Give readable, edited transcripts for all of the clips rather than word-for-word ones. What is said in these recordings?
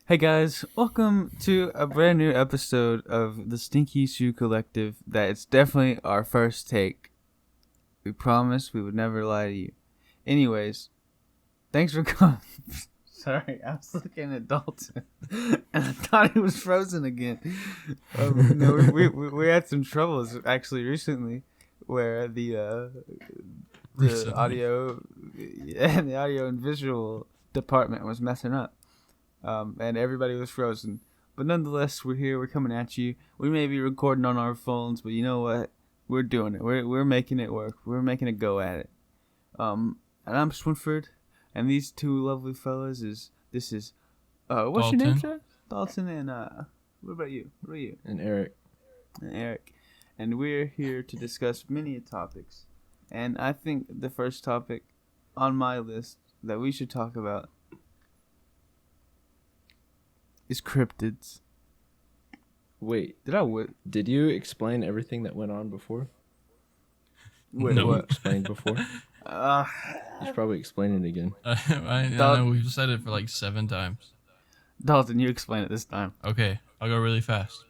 Hey guys, welcome to a brand new episode of the Stinky Shoe Collective. That it's definitely our first take. We promise we would never lie to you. Anyways, thanks for coming. Sorry, I was looking at Dalton and I thought he was frozen again. No, we had some troubles actually recently where the audio and the audio and visual department was messing up. And everybody was frozen. But nonetheless, we're here. We're coming at you. We may be recording on our phones, but you know what? We're doing it. We're making it work. We're making a go at it. And I'm Swinford, and these two lovely fellas is what's Dalton. your name, sir? Dalton and what about you? What are you? And Eric. And Eric. And we're here to discuss many topics. And I think the first topic on my list that we should talk about is cryptids. Wait, Did did you explain everything that went on before? Wait, No. what? Explained before? You should probably explain it again. I know we've said it for like 7 times. Dalton, you explain it this time. Okay, I'll go really fast.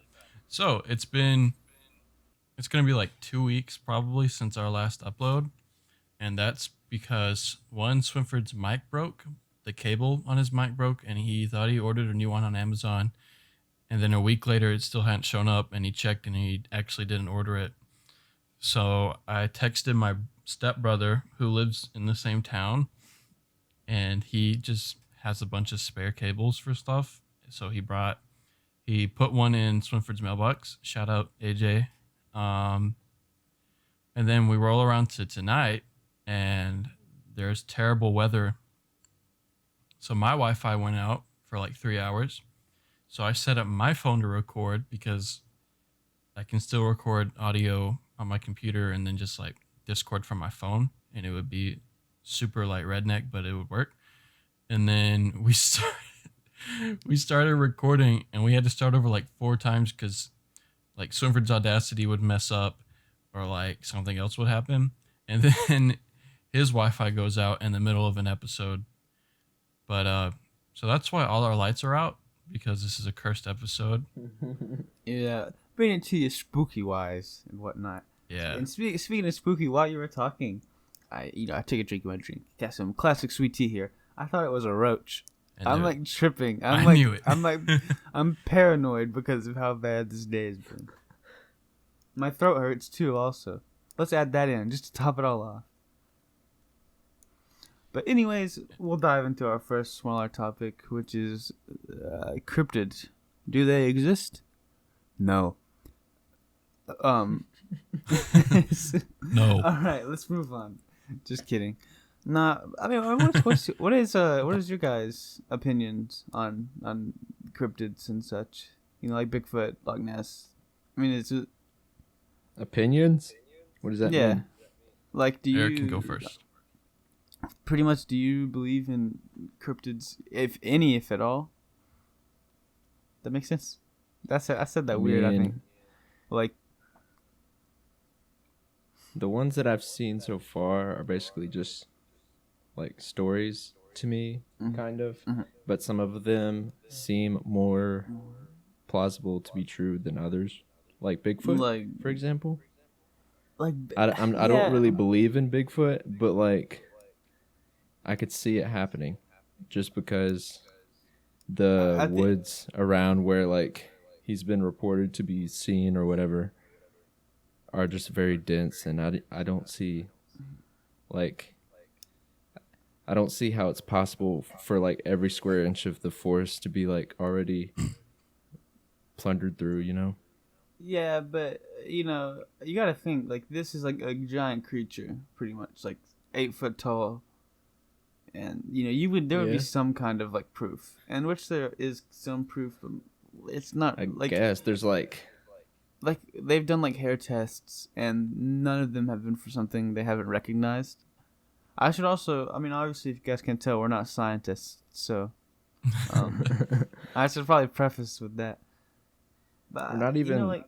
So it's gonna be like 2 weeks probably since our last upload, and that's because one, Swinford's mic broke. The cable on his mic broke, and he thought he ordered a new one on Amazon, and then a week later it still hadn't shown up, and he checked and he actually didn't order it. So I texted my stepbrother who lives in the same town, and he just has a bunch of spare cables for stuff. So he put one in Swinford's mailbox. Shout out AJ. And then we roll around to tonight, and there's terrible weather. So my Wi-Fi went out for like 3 hours. So I set up my phone to record because I can still record audio on my computer and then just like Discord from my phone, and it would be super like redneck, but it would work. And then we started recording, and we had to start over like 4 times because like Swinford's Audacity would mess up or like something else would happen. And then his Wi-Fi goes out in the middle of an episode. But so that's why all our lights are out, because this is a cursed episode. Yeah, bring it to you spooky wise and whatnot. Yeah. And speaking of spooky, while you were talking, I took a drink of my drink. Got some classic sweet tea here. I thought it was a roach. I'm like tripping. I knew it. I'm paranoid because of how bad this day has been. My throat hurts too. Also, let's add that in just to top it all off. But anyways, we'll dive into our first smaller topic, which is cryptids. Do they exist? No. No. All right, let's move on. Just kidding. Nah, I mean, what is your guys' opinions on cryptids and such? You know, like Bigfoot, Loch Ness. I mean, it's Opinions? What does that mean? like, do you? Eric can go first. Pretty much, do you believe in cryptids, if any, if at all? That makes sense. I said that weird, I think. Like, the ones that I've seen so far are basically just like stories to me, kind of. Mm-hmm. But some of them seem more plausible to be true than others. Like Bigfoot, like, for example. like I yeah. don't really believe in Bigfoot, but like I could see it happening just because the woods around where like he's been reported to be seen or whatever are just very dense, and I don't see like I don't see how it's possible for like every square inch of the forest to be like already plundered through, you know? Yeah, but you know, you gotta think like this is like a giant creature, pretty much like 8 foot tall, and you know there would be some kind of like proof, and which there is some proof, but it's not. I like guess there's like they've done like hair tests, and none of them have been for something they haven't recognized. I should also, I mean, obviously, if you guys can tell, we're not scientists, so I should probably preface with that. But we're not even you know, like,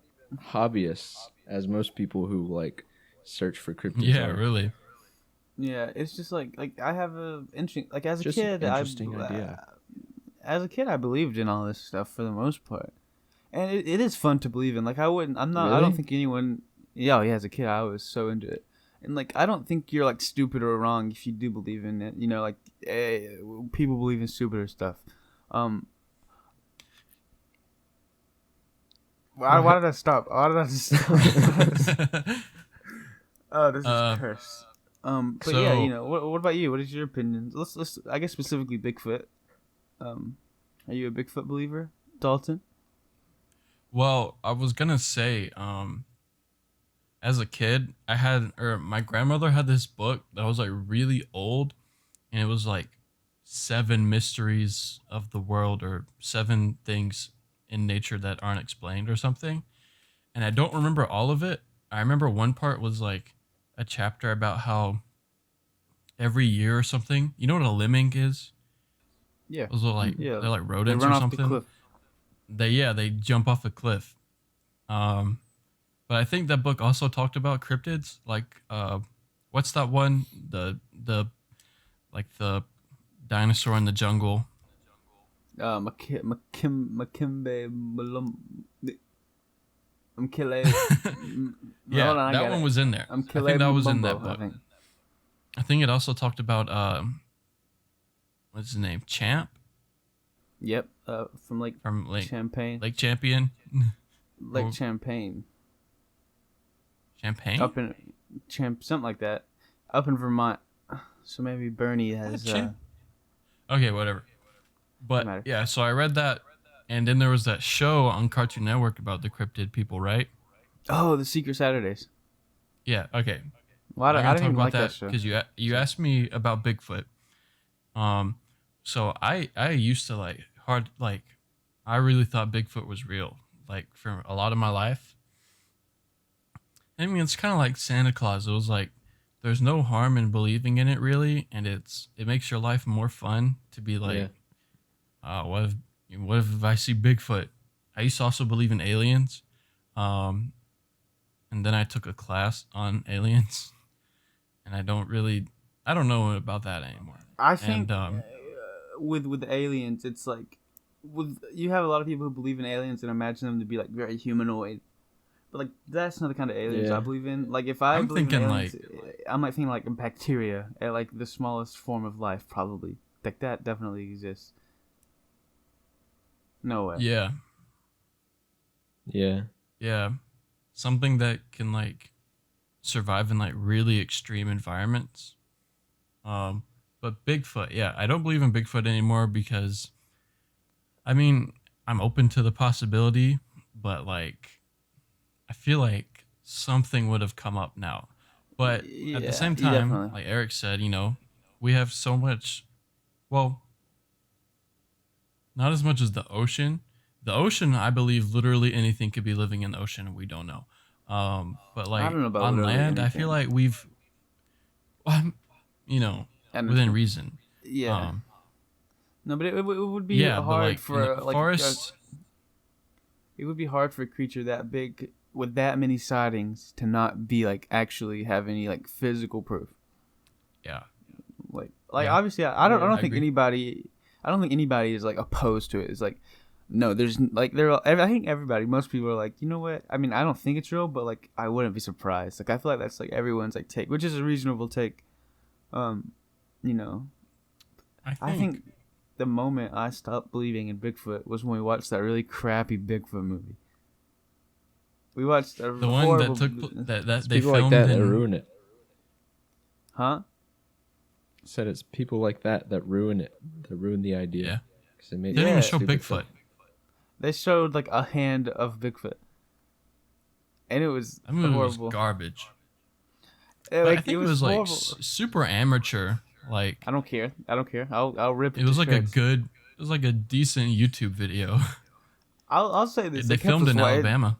hobbyists, as most people who like search for cryptids. Yeah, are. really. Yeah, it's just like I have a interesting, like as a Just kid, an interesting idea. as a kid, I believed in all this stuff for the most part, and it is fun to believe in. Like I wouldn't, I'm not, I Really? don't think anyone. Yeah, as a kid, I was so into it, and like I don't think you're like stupid or wrong if you do believe in it. You know, like people believe in stupider stuff. Why did I stop? Why did I just stop? Oh, this is curse. But So- yeah, you know, what about you? What is your opinion? Let's I guess specifically Bigfoot. Are you a Bigfoot believer, Dalton? Well, I was gonna say, as a kid, my grandmother had this book that was like really old, and it was like 7 mysteries of the world or 7 things in nature that aren't explained or something. And I don't remember all of it. I remember one part was like a chapter about how every year or something, you know what a lemming is? Yeah. Those are like Yeah. they're like They rodents run or off something. the cliff. They jump off a cliff. But I think that book also talked about cryptids. Like what's that one? The like the dinosaur in the jungle. Makimbe Malum. Mkile. Yeah, Hold on, I that got one it. was in there. I Mkile think that was in Mumbumbo, that book. I think. I think it also talked about what's his name? Champ Yep. From Lake from Champagne. Lake Champion. Lake Champagne. Champagne? Up in something like that. Up in Vermont. So maybe Bernie has. Okay, whatever. But matter. yeah, so I read that, and then there was that show on Cartoon Network about the cryptid people, right? Oh, the Secret Saturdays. Yeah. Okay. Well, I I'm didn't gonna talk even about like that that show. because you asked me about Bigfoot. So I used to I really thought Bigfoot was real, like for a lot of my life. I mean, it's kind of like Santa Claus. It was like there's no harm in believing in it, really, and it makes your life more fun to be like, what if I see Bigfoot? I used to also believe in aliens, and then I took a class on aliens, and I don't know about that anymore. I think And, with aliens, it's like you have a lot of people who believe in aliens and imagine them to be like very humanoid, but like that's not the kind of aliens I believe in. Like if I I'm believe thinking in aliens, I might think like a bacteria at like the smallest form of life, probably. Like that definitely exists. No way. yeah, something that can like survive in like really extreme environments. But Bigfoot, yeah, I don't believe in Bigfoot anymore because, I mean, I'm open to the possibility, but like, I feel like something would have come up now. But at the same time, definitely. like Eric said, we have so much, well, not as much as the ocean. The ocean, I believe, literally anything could be living in the ocean, and we don't know. But like I don't know about on literally land, I anything. feel like we've, within reason. Yeah. No, but it would be Yeah, but hard like for in the like forests. it would be hard for a creature that big with that many sightings to not be like actually have any like physical proof. Yeah, Like Yeah. obviously I don't I think agree. I don't think anybody is like opposed to it. It's like no, there's like I think everybody, most people are like, you know what? I mean, I don't think it's real, but like I wouldn't be surprised. Like I feel like that's like everyone's like take, which is a reasonable take. You know, I think the moment I stopped believing in Bigfoot was when we watched that really crappy Bigfoot movie. We watched a the one horrible, that they People filmed like that in. ruin it. huh? Said it's people like that ruin it. That ruin the idea. Yeah, 'Cause they made they didn't even show stupid Bigfoot. stuff. They showed like a hand of Bigfoot, and it was That movie horrible. was garbage. Like, But I think it was like horrible. super amateur. Like I don't care. I'll rip it. it was to like shreds. it was like a decent YouTube video. I'll say this. They it kept filmed us in wa- Alabama.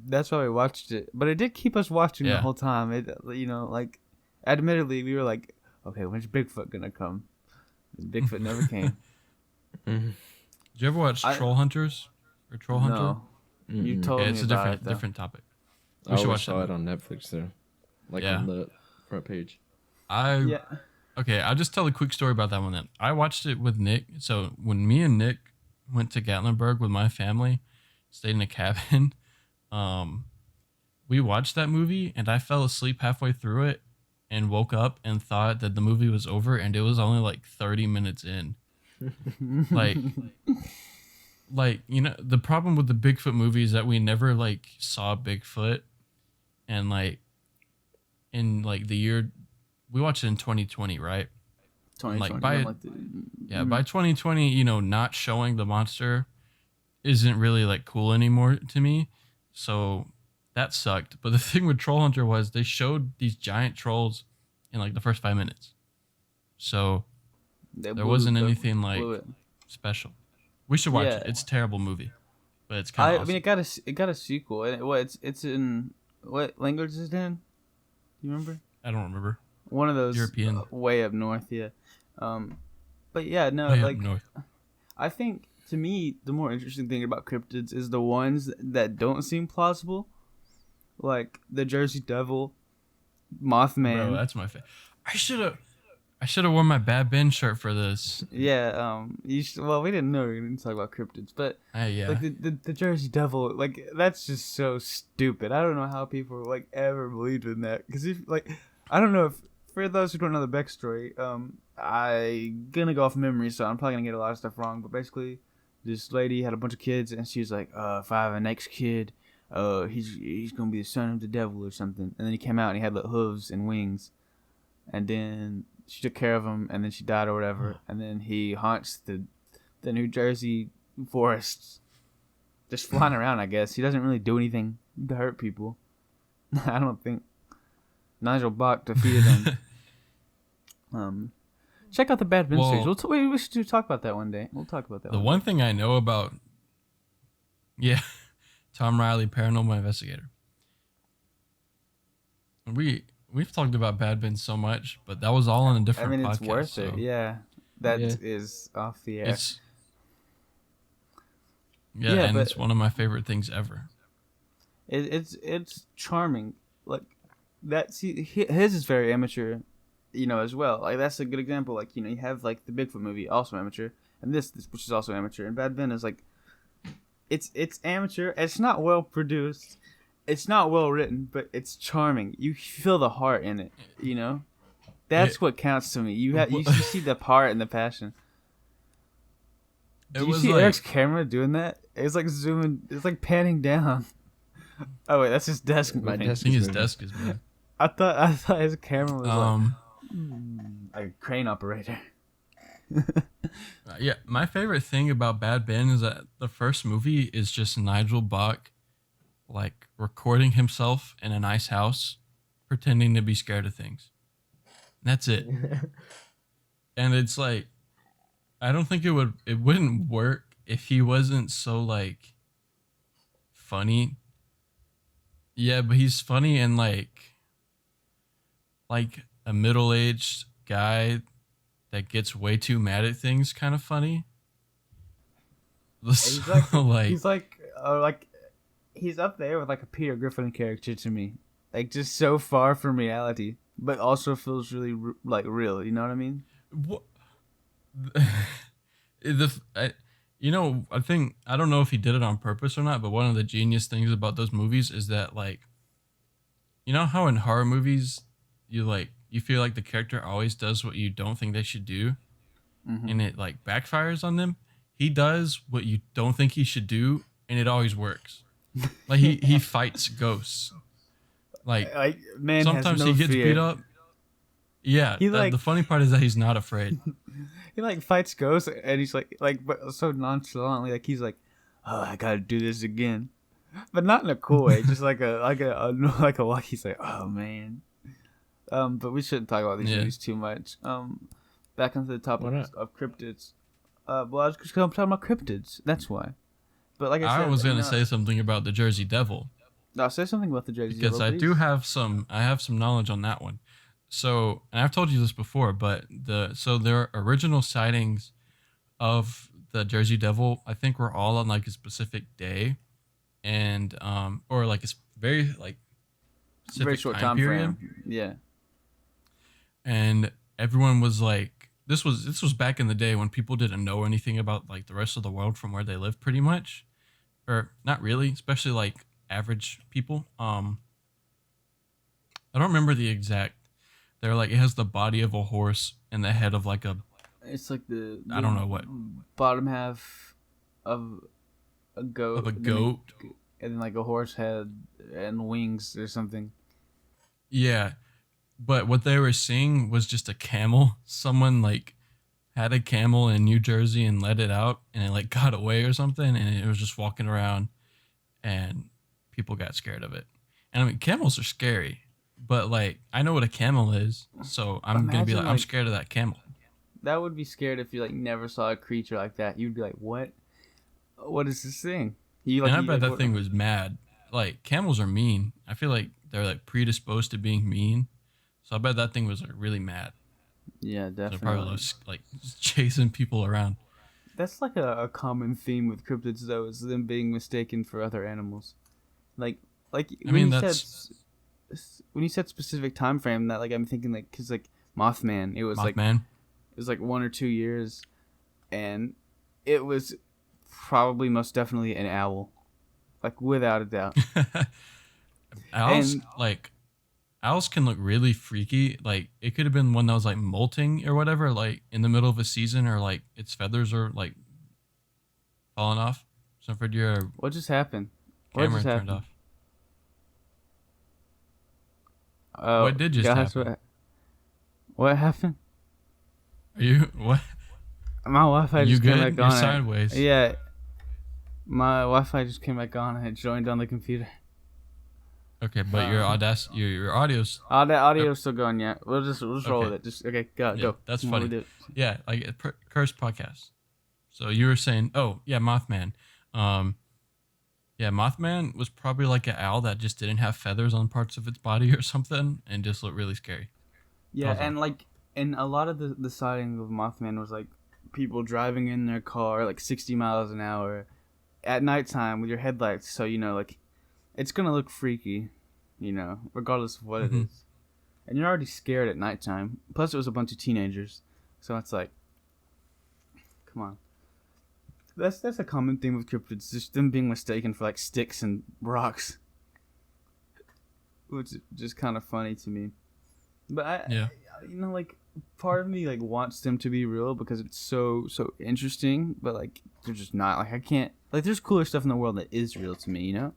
That's why we watched it, but it did keep us watching the Yeah. whole time. It, like, admittedly, we were like, okay, when's Bigfoot gonna come? And Bigfoot never came. Mhm. Did you ever watch I- Troll Hunters or Troll Hunter? No, you Mm-mm. told Yeah, me it's a about it. Though. different topic. I We should always watch saw that. it on Netflix there, like Yeah. on the front page. I Yeah, Okay, I'll just tell a quick story about that one then. I watched it with Nick. So when me and Nick went to Gatlinburg with my family, stayed in a cabin, we watched that movie and I fell asleep halfway through it and woke up and thought that the movie was over and it was only like 30 minutes in. like the problem with the Bigfoot movie is that we never like saw Bigfoot, and like in like the year we watched it in 2020, right? 2020. By 2020, not showing the monster isn't really like cool anymore to me. So that sucked. But the thing with Troll Hunter was they showed these giant trolls in like the first 5 minutes. So there wasn't anything like special. We should watch it. It's a terrible movie, but it's kind of awesome. I mean, it got a sequel, and it's in what language is it in? Do you remember? I don't remember. One of those European, way up north, yeah. But yeah, no, way like up north. I think to me the more interesting thing about cryptids is the ones that don't seem plausible, like the Jersey Devil, Mothman. Bro, that's my favorite. I should have worn my Bad Ben shirt for this. Yeah, well, we didn't know we were going to talk about cryptids, but yeah. like the Jersey Devil, like that's just so stupid. I don't know how people like ever believed in that, because if like I don't know if for those who don't know the backstory, I gonna go off memory, so I'm probably gonna get a lot of stuff wrong. But basically, this lady had a bunch of kids, and she was like, if I have a next kid, he's gonna be the son of the devil or something. And then he came out and he had like hooves and wings, and then she took care of him, and then she died or whatever. And then he haunts the New Jersey forests, just flying around. I guess he doesn't really do anything to hurt people. I don't think. Nigel Bach defeated him. Check out the Bad Ben series. We should talk about that one day. We'll talk about that. The one thing I know about, Tom Riley, paranormal investigator. We've talked about Bad Ben so much, but that was all on a different podcast. It's worth it. Yeah, that is off the air. And it's one of my favorite things ever. It's charming. Like that. See, his is very amateur, as well. Like that's a good example. Like you have like the Bigfoot movie, also amateur, and this which is also amateur. And Bad Ben is like, it's amateur. It's not well produced. It's not well written, but it's charming. You feel the heart in it, That's what counts to me. You see the heart and the passion. Do you see Eric's camera doing that? It's like zooming. It's like panning down. Oh wait, that's his desk. I think his desk is moving. I thought his camera was like a crane operator. My favorite thing about Bad Ben is that the first movie is just Nigel Bach like recording himself in a nice house pretending to be scared of things. That's it. And it's like I don't think it wouldn't work if he wasn't so like funny. Yeah, but he's funny and like a middle-aged guy that gets way too mad at things kind of funny. He's up there with like a Peter Griffin character to me, like just so far from reality, but also feels really like real. You know what I mean? What? I think I don't know if he did it on purpose or not, but one of the genius things about those movies is that like, how in horror movies you feel like the character always does what you don't think they should do, and it like backfires on them. He does what you don't think he should do, and it always works. Like he fights ghosts. Like man, sometimes he gets beat up. Yeah, the funny part is that he's not afraid. He like fights ghosts, and he's like but so nonchalantly, like he's like, "Oh, I gotta do this again," but not in a cool way. Just like he's like, "Oh man." But we shouldn't talk about these movies too much. Back onto the topic of cryptids. Well, I was just talking about cryptids. That's why. But like I said, I was gonna say something about the Jersey Devil. No, say something about the Jersey Devil. Because I have some knowledge on that one. So, and I've told you this before, but their original sightings of the Jersey Devil, I think, were all on like a specific day, and or like a very like specific very short time period. frame. Yeah. And everyone was like, this was back in the day when people didn't know anything about like the rest of the world from where they lived, pretty much, or not really, especially like average people. I don't remember the exact. They're like, it has the body of a horse and the head of like a. It's like the I don't know what bottom half of a goat. of a goat. And then like a horse head and wings or something. Yeah, but what they were seeing was just a camel. Someone like had a camel in New Jersey and let it out, and it like got away or something, and it was just walking around, and people got scared of it. And I mean, camels are scary, but like I know what a camel is, so I'm gonna be like, I'm scared of that camel. That would be scared if you like never saw a creature like that. You'd be like, what? What is this thing? And I bet that thing was mad. Like camels are mean. I feel like they're like predisposed to being mean, so I bet that thing was like really mad. Yeah, definitely. They're probably like just chasing people around. That's like a common theme with cryptids, though, is them being mistaken for other animals. Like I mean, that's when you said specific time frame. That like I'm thinking like because like Mothman, it was Mothman. It was like 1 or 2 years, and it was probably most definitely an owl, like without a doubt. Owls can look really freaky. Like it could have been one that was like molting or whatever, like in the middle of a season, or like its feathers are like falling off. Sanford, your what just happened? Camera turned off. What did just happen? What happened? Are you what? My Wi-Fi just came back on. You're sideways. Yeah, my Wi-Fi just came back on and it joined on the computer. Okay, but your audio's audio's still going. Yeah, we'll just roll with it. Just okay, go. That's funny. Yeah, like cursed podcast. So you were saying, oh yeah, Mothman. Yeah, Mothman was probably like an owl that just didn't have feathers on parts of its body or something, and just looked really scary. Yeah, and like, and a lot of the sighting of Mothman was like people driving in their car like 60 miles an hour at nighttime with your headlights, so you know like it's gonna look freaky, you know, regardless of what it is. And you're already scared at nighttime. Plus, it was a bunch of teenagers, so it's like, come on. That's a common theme with cryptids, just them being mistaken for like sticks and rocks, which is just kind of funny to me. But I you know, like part of me like wants them to be real because it's so interesting. But like they're just not. Like I can't. Like there's cooler stuff in the world that is real to me, you know.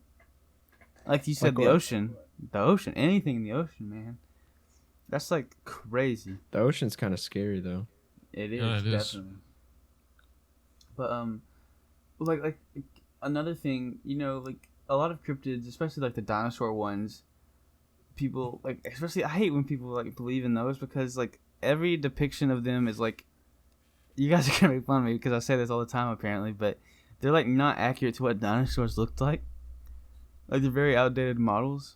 Like you said, like the ocean, anything in the ocean, man. That's like crazy. The ocean's kind of scary though. It is, definitely. But like another thing, you know, like a lot of cryptids, especially like the dinosaur ones, people like, especially I hate when people like believe in those because like every depiction of them is like, you guys are gonna make fun of me because I say this all the time apparently, but they're like not accurate to what dinosaurs looked like. Like they're very outdated models.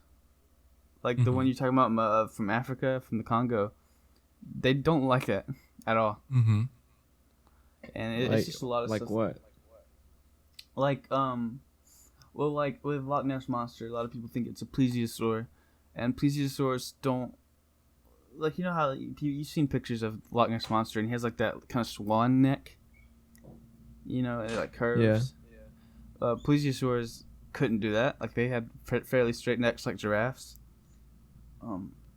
Like the one you're talking about from Africa, from the Congo, they don't like that at all. Mm-hmm. And it's just a lot of like stuff. Like what? Like well, like with Loch Ness Monster, a lot of people think it's a plesiosaur, and plesiosaurs don't. Like you know how you've seen pictures of Loch Ness Monster, and he has like that kind of swan neck. You know, it like curves. Yeah. Plesiosaurs couldn't do that. Like they had fairly straight necks like giraffes.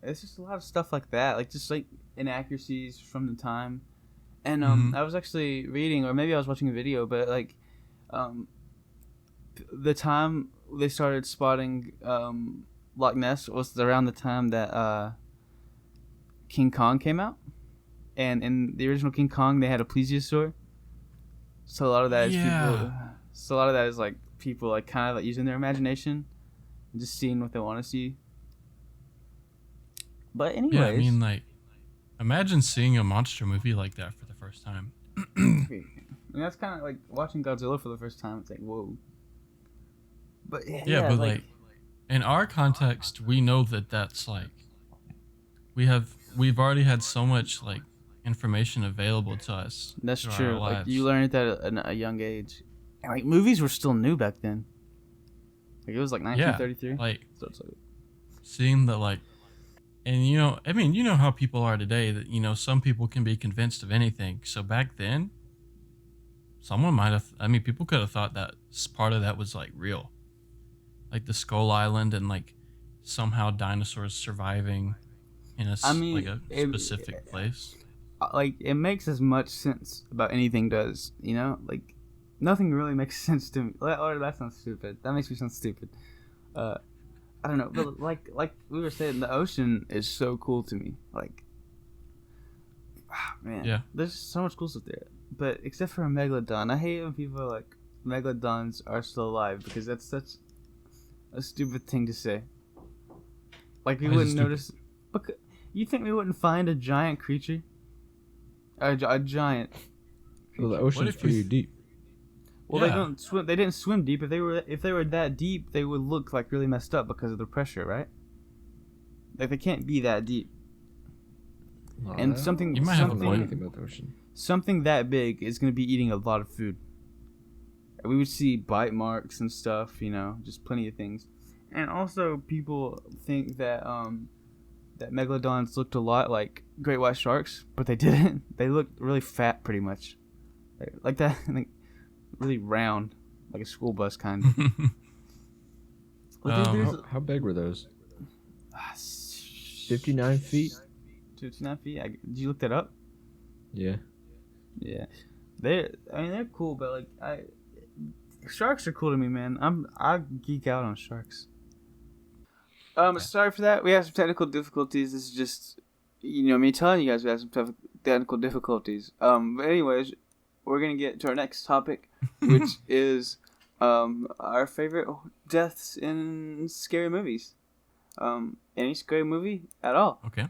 It's just a lot of stuff like that, like just like inaccuracies from the time. And I was actually reading, or maybe I was watching a video, but like the time they started spotting Loch Ness was around the time that King Kong came out, and in the original King Kong they had a plesiosaur. So a lot of that is people. So a lot of that is like people like kind of like using their imagination, and just seeing what they want to see. But anyways, yeah, I mean, like, imagine seeing a monster movie like that for the first time. I mean, that's kind of like watching Godzilla for the first time. It's like, whoa. But yeah, but like in our context, we know that that's like we've already had so much like information available to us. That's true. Like you learned that at a young age. And, like movies were still new back then. Like it was like 1933. Like so it's like seeing the like And you know, I mean, you know how people are today. That you know, some people can be convinced of anything. So back then, someone might have. I mean, people could have thought that part of that was like real, like the Skull Island and like somehow dinosaurs surviving in I mean, like a specific place. Like it makes as much sense about anything does, you know? Like nothing really makes sense to me. Or that sounds stupid. That makes me sound stupid. I don't know, but like we were saying, the ocean is so cool to me. Like, man, Yeah. there's so much cool stuff there. But except for a megalodon, I hate when people are like megalodons are still alive because that's such a stupid thing to say. Like we Why is it wouldn't stupid? notice. You think we wouldn't find a giant creature? A giant. Well, the What ocean's if you pretty deep. Well, they Yeah. don't swim. They didn't swim deep. If they were that deep, they would look like really messed up because of the pressure, right? Like they can't be that deep. And something You might have a I don't know point. anything about the ocean. something that big is going to be eating a lot of food. We would see bite marks and stuff, you know, just plenty of things. And also, people think that that megalodons looked a lot like great white sharks, but they didn't. They looked really fat, pretty much, like that, like really round, like a school bus kind of. How big were those? 59 feet? 59 feet. Did you look that up? Yeah. Yeah, they're cool, but like sharks are cool to me, man. I geek out on sharks. Sorry for that. We have some technical difficulties. This is just, you know, me telling you guys we have some technical difficulties. But anyways, we're gonna get to our next topic, which is our favorite deaths in scary movies. Any scary movie at all. Okay.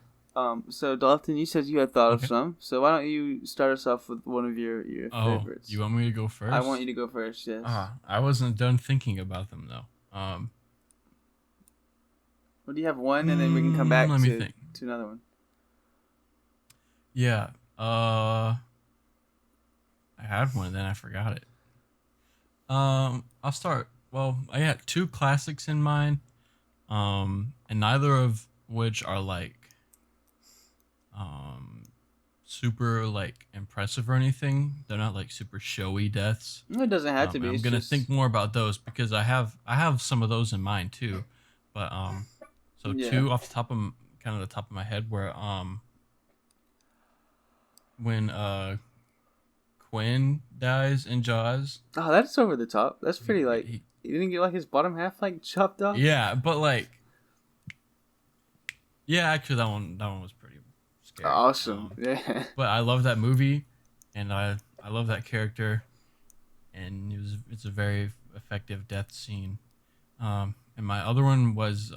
So Dalton, you said you had thought Okay. of some. So why don't you start us off with one of your Oh, favorites? you want me to go first? I want you to go first. Yes. I wasn't done thinking about them though. Well, do you have one, and then we can come back let me think. to another one. Yeah. I had one, then I forgot it. I'll start. Well, I got two classics in mind, and neither of which are like, super like impressive or anything. They're not like super showy deaths. It doesn't have to be. I'm It's gonna just- think more about those because I have some of those in mind too, but so Yeah. two off the top of the top of my head were when Quinn dies in Jaws. Oh, that's over the top. That's pretty like. He- He didn't get like his bottom half like chopped off. yeah, but like, yeah, actually that one was pretty scary. Awesome. Yeah. But I love that movie, and I love that character, and it's a very effective death scene. And my other one was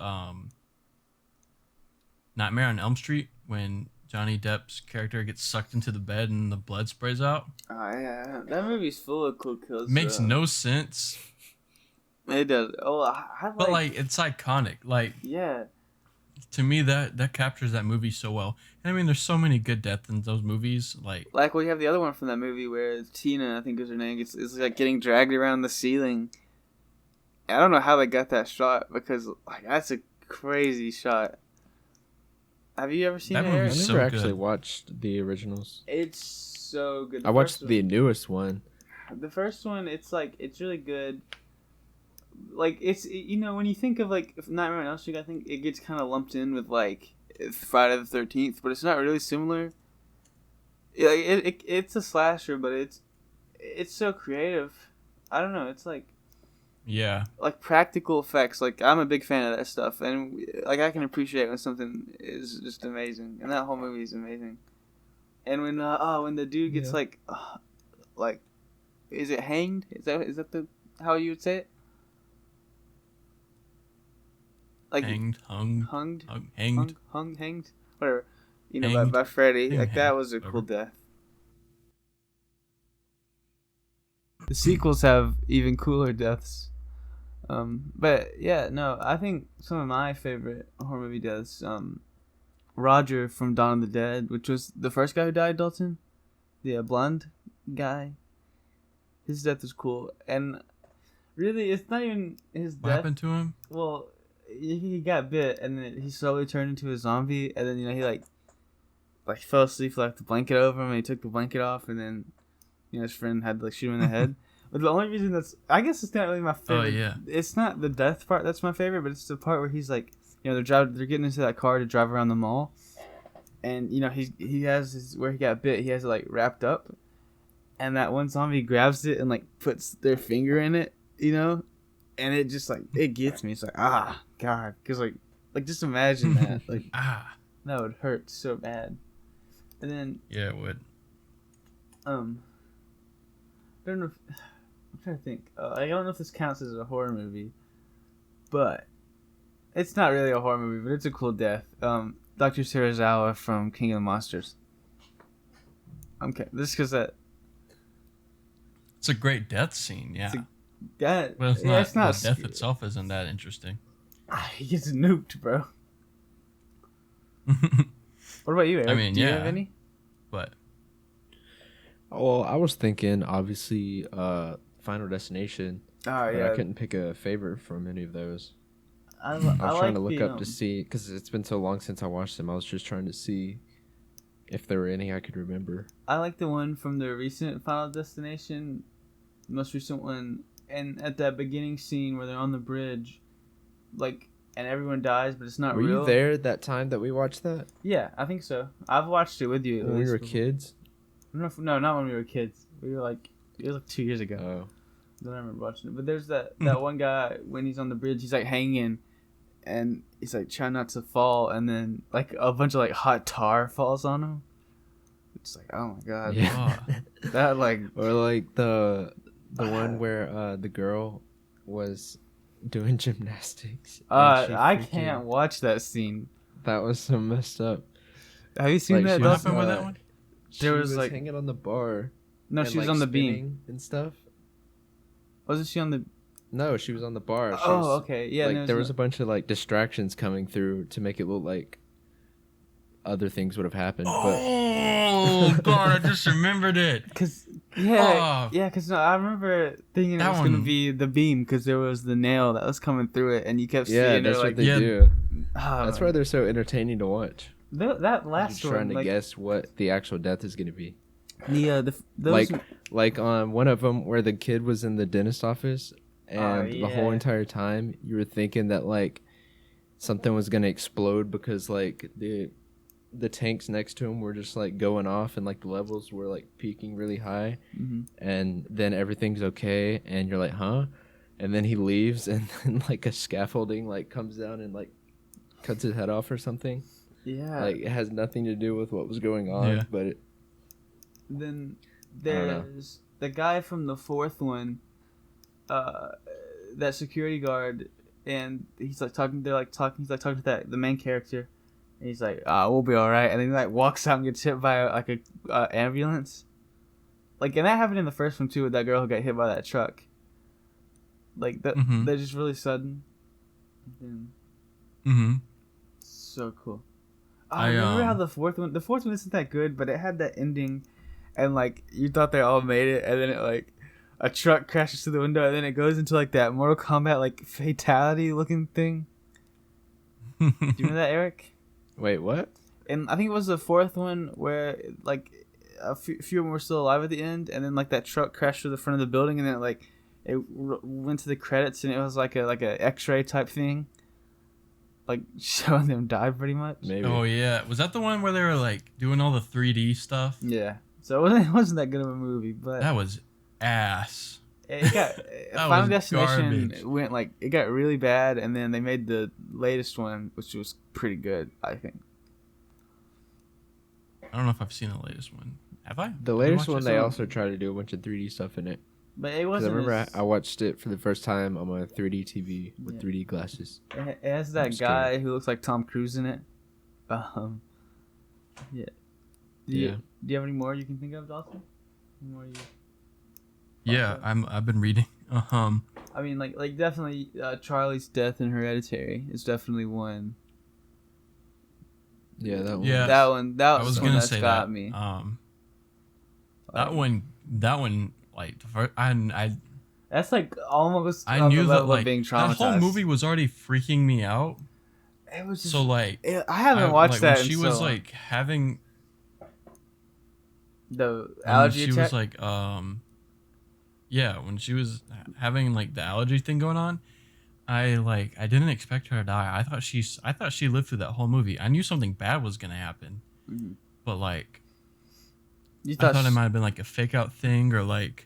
Nightmare on Elm Street when Johnny Depp's character gets sucked into the bed and the blood sprays out. Oh yeah, that movie's full of cool kills. Makes no sense, It does. Oh, I but like it's iconic. Like Yeah. to me, that captures that movie so well. And I mean, there's so many good deaths in those movies. Like Like we have the other one from that movie where Tina, I think is her name, is like getting dragged around the ceiling. I don't know how they got that shot because like that's a crazy shot. Have you ever seen That it? movie's Eric? I so never actually good. watched the originals. It's so good. I watched the newest one. The first one. It's like it's really good. Like it's, you know, when you think of like Nightmare on Elm Street, I think it gets kind of lumped in with like Friday the 13th, but it's not really similar. It's a slasher, but it's so creative. I don't know. It's like yeah, practical effects. Like I'm a big fan of that stuff, and like I can appreciate when something is just amazing, and that whole movie is amazing. And when the dude gets Yeah. like, is it hanged? Is that the how you would say it? Like hanged, hanged, whatever. You know, Hanged. by Freddy. Like that Hanged, was a whatever. cool death. The sequels have even cooler deaths. But yeah, no, I think some of my favorite horror movie deaths, Roger from Dawn of the Dead, which was the first guy who died, Dalton, the blonde guy. His death was cool, and really, it's not even his what death. happened to him? Well, he got bit, and then he slowly turned into a zombie, and then he like fell asleep, left the blanket over him, and he took the blanket off, and then his friend had to like shoot him in the head. But the only reason I guess it's not really my favorite. Oh yeah. It's not the death part that's my favorite, but it's the part where he's like, they're getting into that car to drive around the mall, and he has where he got bit, he has it like wrapped up, and that one zombie grabs it and like puts their finger in it, and it just like it gets me. It's like God, because like just imagine that like that would hurt so bad. And then yeah, it would. I don't know. I'm trying to think. I don't know if this counts as a horror movie, but it's not really a horror movie. But it's a cool death. Dr. Serizawa from King of the Monsters. Okay, this because that. It's a great death scene. Yeah. Well, it's not. The death itself isn't that interesting. He gets nuked, bro. What about you, Eric? I mean, Do you have any? But. Well, I was thinking, obviously, Final Destination. Oh, yeah. I couldn't pick a favorite from any of those. I was trying to look up to see, because it's been so long since I watched them. I was just trying to see if there were any I could remember. I like the one from the recent Final Destination, the most recent one, and at that beginning scene where they're on the bridge, and everyone dies, but it's not real. Were you there that time that we watched that? Yeah, I think so. I've watched it with you. When we were kids? No, not when we were kids. We were it was 2 years ago. Oh. Then I remember watching it. But there's that one guy, when he's on the bridge, he's hanging, and he's trying not to fall, and then a bunch of hot tar falls on him. It's oh my God. Yeah. That or the one where the girl was doing gymnastics. I can't watch that scene. That was so messed up. Have you seen that? What happened with that one? There was hanging on the bar. No, she was on the beam and stuff. Wasn't she on the? No, she was on the bar. Okay, yeah. There was a bunch of distractions coming through to make it look like other things would have happened. Oh God, I just remembered it. Because I remember thinking it was gonna be the beam because there was the nail that was coming through it, and you kept seeing that's her what they do. That's why they're so entertaining to watch. That last You're one, trying to guess what the actual death is gonna be. Those on one of them where the kid was in the dentist office, and the whole entire time you were thinking that something was gonna explode because the tanks next to him were just going off, and the levels were peaking really high, and then everything's okay, and you're huh? And then he leaves, and then a scaffolding comes down and cuts his head off or something. Yeah, it has nothing to do with what was going on, but then there's the guy from the fourth one, that security guard, and he's talking. They're talking. He's talking to the main character, and he's we'll be all right. And then he walks out and gets hit by a ambulance. And that happened in the first one too, with that girl who got hit by that truck. They're just really sudden. So cool. I remember how the fourth one isn't that good, but it had that ending, and you thought they all made it, and then it a truck crashes through the window, and then it goes into that Mortal Kombat fatality looking thing. Do you remember that, Eric? Wait, what? And I think it was the fourth one where a few of them were still alive at the end, and then that truck crashed through the front of the building, and then it went to the credits, and it was like a X-ray type thing. Showing them die pretty much. Maybe. Oh yeah, was that the one where they were doing all the 3D stuff? Yeah. So it wasn't that good of a movie, but that was ass. It got Final Destination garbage. Went it got really bad, and then they made the latest one, which was pretty good, I think. I don't know if I've seen the latest one. Have I? The latest one, they also tried to do a bunch of 3D stuff in it. But it wasn't. I remember I watched it for the first time on my 3D TV with 3D glasses. It has that guy who looks like Tom Cruise in it. Yeah. Do you have any more you can think of, Dawson? Any more I've been reading. I mean, definitely Charlie's death in Hereditary is definitely one. Yeah, that one. Yeah, that one. That was gonna say got me. That one. The first, That's like almost I on the knew that level like of being that traumatized. whole movie was already freaking me out. It was just, So like I haven't watched like, that when in she so was long. like having The when allergy she attack. was like yeah, when she was having like the allergy thing going on, I didn't expect her to die. I thought she lived through that whole movie. I knew something bad was gonna happen, Mhm. but like You I thought, thought it might have been like a fake out thing or like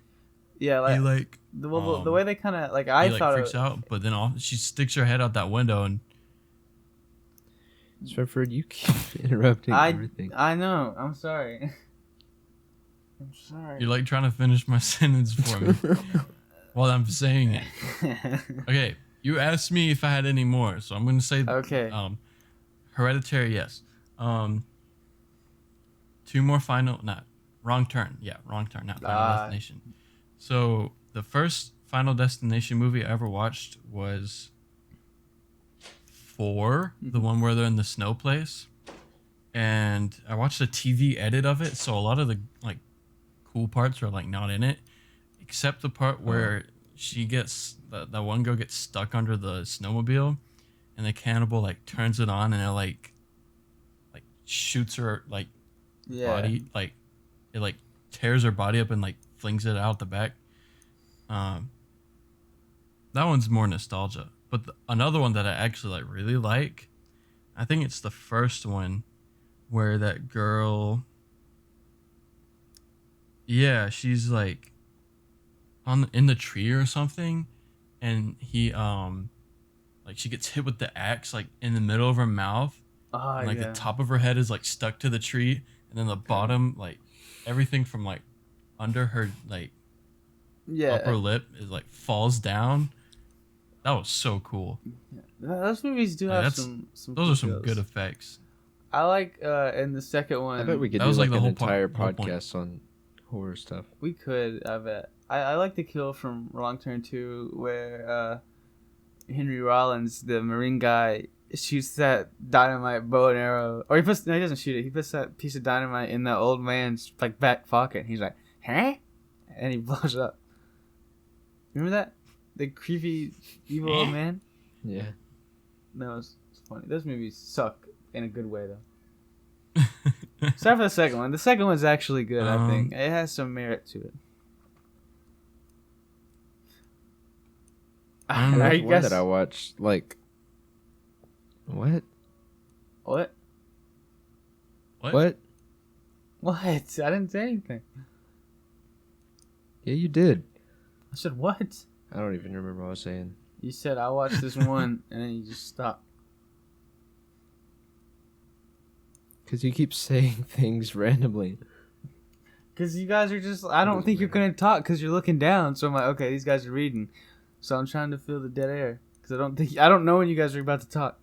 yeah, he like the way they kind of like I he like thought freaks out, but then she sticks her head out that window and Swinford, you keep interrupting everything. I know. I'm sorry. I'm sorry. you're like trying to finish my sentence for me while I'm saying it. Okay, you asked me if I had any more, so I'm gonna say Okay. Hereditary, yes. Two more not Wrong Turn. Yeah, Wrong Turn, not Final Destination. So the first Final Destination movie I ever watched was 4, the one where they're in the snow place. And I watched a TV edit of it, so a lot of the like cool parts are like not in it, except the part where she gets the one girl gets stuck under the snowmobile, and the cannibal like turns it on and it like shoots her like body, like it like tears her body up and like flings it out the back. That one's more nostalgia, but another one that I actually like really like, I think it's the first one where that girl, yeah, she's like in the tree or something, and he like she gets hit with the axe like in the middle of her mouth, and like the top of her head is like stuck to the tree, and then the bottom, like everything from like under her like upper lip is like falls down. That was so cool. Those movies do have some those are some good effects. I like in the second one. I bet we could that do was like the an whole entire point. podcast on horror stuff. We could, I bet. I like the kill from Wrong Turn 2 where Henry Rollins, the Marine guy, shoots that dynamite bow and arrow. Or he doesn't shoot it. He puts that piece of dynamite in that old man's like back pocket. He's like, huh? And he blows up. Remember that? The creepy, evil old man? Yeah. No, it's funny. Those movies suck in a good way, though. Except for the second one. The second one's actually good, I think. It has some merit to it. There's one that I watched, like... What? What? What? What? I didn't say anything. Yeah, you did. I said what? I don't even remember what I was saying. You said I watched this one, and then you just stopped. Because you keep saying things randomly. Because you guys are just... I don't think you're going to talk because you're looking down. So I'm like, okay, these guys are reading. So I'm trying to fill the dead air. Because I don't know when you guys are about to talk.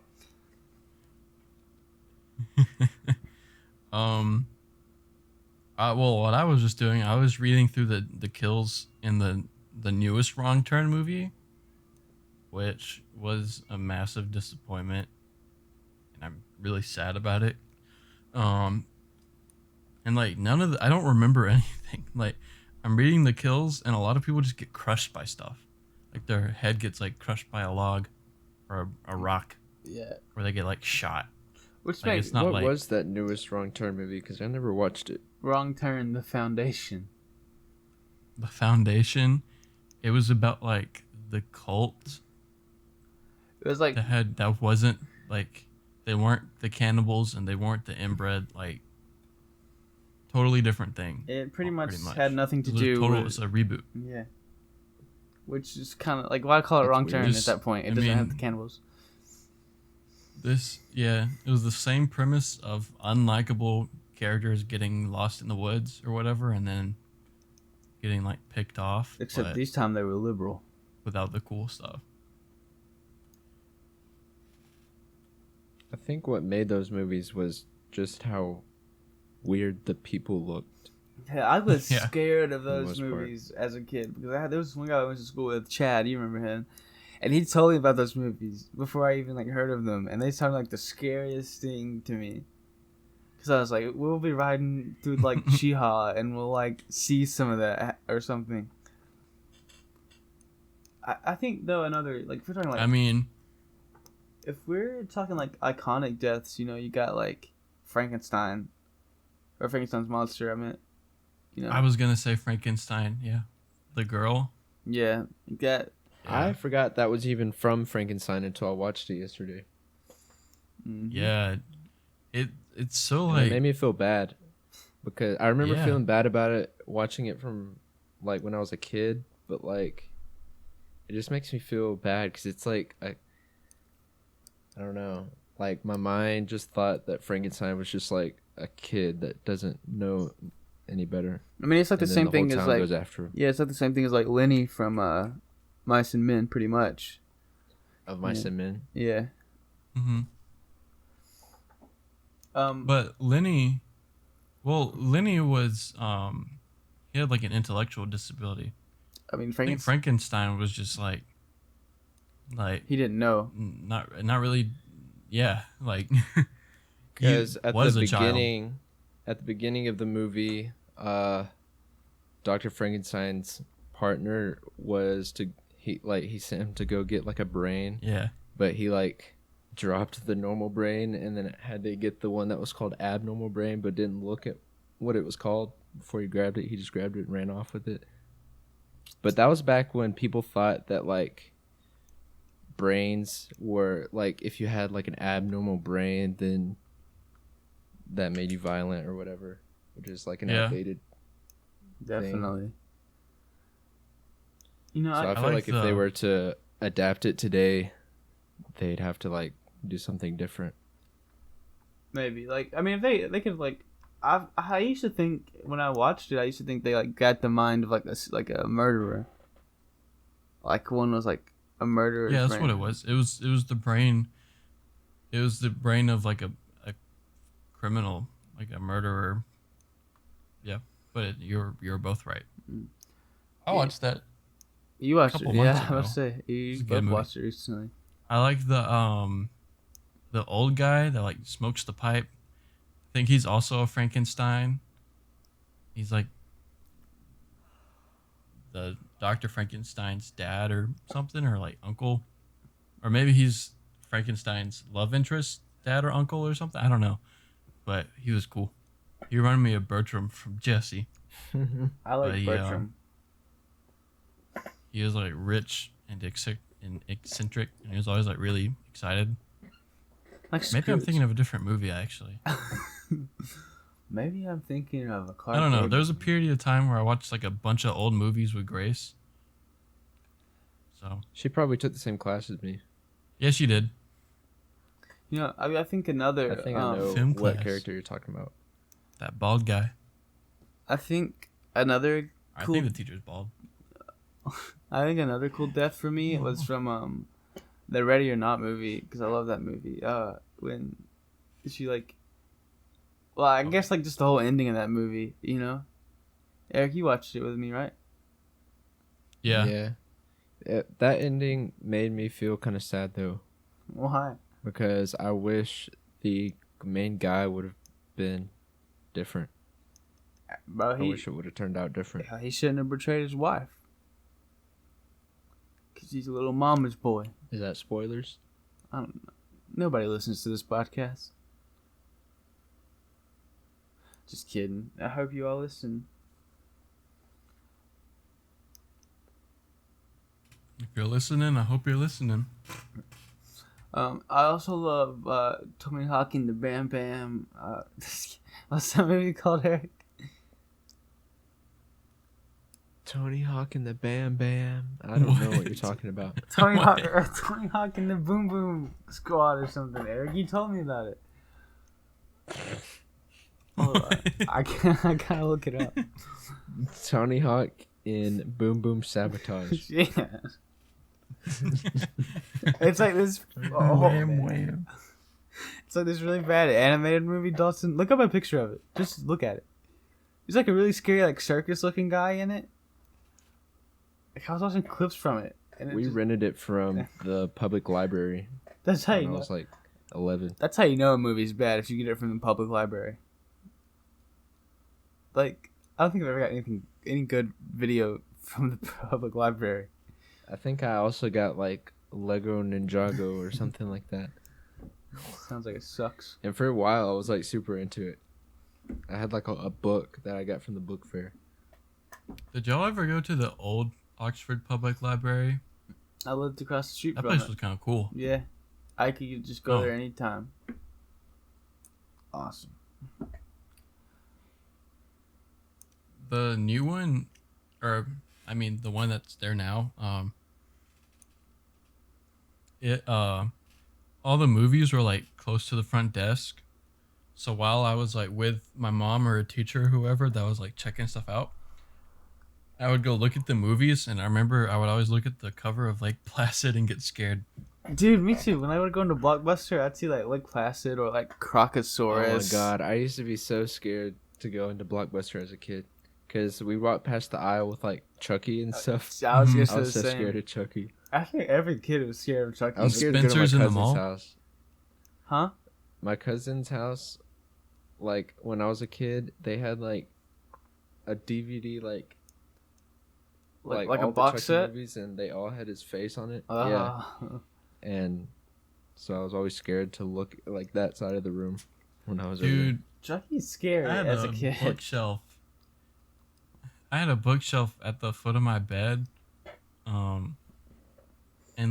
Well, what I was just doing, I was reading through the kills in the newest Wrong Turn movie, which was a massive disappointment, and I'm really sad about it. And like I don't remember anything. Like I'm reading the kills, and a lot of people just get crushed by stuff. Like their head gets like crushed by a log or a rock. Yeah. Or they get like shot. Which like, makes... it's not What like was that newest Wrong Turn movie? Because I never watched it. Wrong Turn, The Foundation. The Foundation. It was about like the cult. It was like... that wasn't like, they weren't the cannibals and they weren't the inbred, like totally different thing. It pretty much had nothing to do with... It's a reboot. Yeah. Which is kind of like, why call it Wrong Turn at that point? It doesn't have the cannibals. It was the same premise of unlikable characters getting lost in the woods or whatever, and then getting like picked off. Except this time they were liberal. Without the cool stuff. I think what made those movies was just how weird the people looked. Yeah, I was scared of those most movies as a kid because there was one guy I went to school with, Chad. You remember him? And he told me about those movies before I even like heard of them, and they sounded like the scariest thing to me. Because I was like, we'll be riding through like Chiha, and we'll like see some of that or something. I think though another like if we're talking like I mean, if we're talking like iconic deaths, you got like Frankenstein or Frankenstein's monster. I meant, I was gonna say Frankenstein. Yeah, the girl. Yeah, you got. Yeah. I forgot that was even from Frankenstein until I watched it yesterday. Mm-hmm. Yeah, it's so And like it made me feel bad because I remember Yeah. feeling bad about it watching it from like when I was a kid, but like it just makes me feel bad because it's like I don't know, like my mind just thought that Frankenstein was just like a kid that doesn't know any better. I mean, it's like the And then same thing whole as town like goes after him. yeah, it's like the same thing as like Lenny from Mice and Men, pretty much. Of Mice and Men. Yeah. Mhm. Um. But Lenny was he had like an intellectual disability. I mean, I think Frankenstein was just like he didn't know. not really, yeah, like Because at was the a child. beginning of the movie, Dr. Frankenstein's partner was he sent him to go get like a brain, Yeah, but he like dropped the normal brain and then had to get the one that was called abnormal brain, but didn't look at what it was called before he grabbed it. He just grabbed it and ran off with it. But that was back when people thought that like brains were like if you had like an abnormal brain, then that made you violent or whatever, which is like an Yeah. outdated. Definitely. So I feel like if they were to adapt it today, they'd have to like do something different. Maybe like I mean if they could like I used to think when I watched it I used to think they like got the mind of like a murderer. Like one was like a murderer. yeah, that's what it was. It was the brain. It was the brain of like a criminal, like a murderer. Yeah, but you're both right. I watched that. You watched it, couple yeah? months I was ago. say It's you a good both movie. watched it recently. I like the old guy that like smokes the pipe. I think he's also a Frankenstein. He's like the Dr. Frankenstein's dad or something, or like uncle, or maybe he's Frankenstein's love interest, dad or uncle or something. I don't know, but he was cool. He reminded me of Bertram from Jesse. I like But, Bertram. He was like rich and eccentric, and he was always like really excited. Like Maybe I'm Scrooge. thinking of a different movie actually. Maybe I'm thinking of a Clark. I don't know. Gable. There was a period of time where I watched like a bunch of old movies with Grace. So She probably took the same class as me. yeah, she did. I think another. I think I know film what class. character you're talking about. That bald guy. I think another. I Cool. think the teacher's bald. I think another cool death for me was from the Ready or Not movie because I love that movie. When she like, well, I guess like just the whole ending of that movie. Eric, you watched it with me, right? Yeah. That ending made me feel kind of sad though, Why? because I wish the main guy would have been different. Bro, I wish it would have turned out different. he shouldn't have betrayed his wife. Cause he's a little mama's boy. Is that spoilers? I don't know. Nobody listens to this podcast. Just kidding. I hope you all listen. If you're listening, I hope you're listening. I also love Tony Hawk and the Bam Bam. What's that movie called, Eric? Tony Hawk and the Bam Bam. I don't know what you're What? talking about. Tony Hawk, What? Tony Hawk and the Boom Boom Squad or something. Eric, you told me about it. Hold on. I gotta look it up. Tony Hawk in Boom Boom Sabotage. Yeah. It's like this. Oh, man. It's like this really bad animated movie. Dawson, look up a picture of it. Just look at it. He's like a really scary, like circus-looking guy in it. Like, I was watching clips from it, and We rented it from the public library that's how when you I know. was like 11. That's how you know a movie's bad if you get it from the public library. Like, I don't think I've ever got any good video from the public library. I think I also got like Lego Ninjago or something like that. Sounds like it sucks. And for a while, I was like super into it. I had like a book that I got from the book fair. Did y'all ever go to the old Oxford Public Library? I lived across the street That from place it. was kind of cool. Yeah, I could just go there anytime. Awesome. The new one, or I mean the one that's there now, all the movies were like close to the front desk. So while I was like with my mom or a teacher or whoever that was like checking stuff out, I would go look at the movies, and I remember I would always look at the cover of Lake Placid and get scared. Dude, me too. When I would go into Blockbuster, I'd see like Lake Placid or like Crocosaurus. Oh my god, I used to be so scared to go into Blockbuster as a kid. Because we walked past the aisle with like Chucky and stuff. I was just I was the so same. scared of Chucky. I think every kid was scared of Chucky. I was scared to go to my Spencer's in the cousin's mall? house. Huh? My cousin's house, like when I was a kid, they had like a DVD like Like all a the box Chucky set? movies, and they all had his face on it. Yeah, Uh, and so I was always scared to look like that side of the room when I was Dude, Chucky's scary I had as a a kid. bookshelf. I had a bookshelf at the foot of my bed, and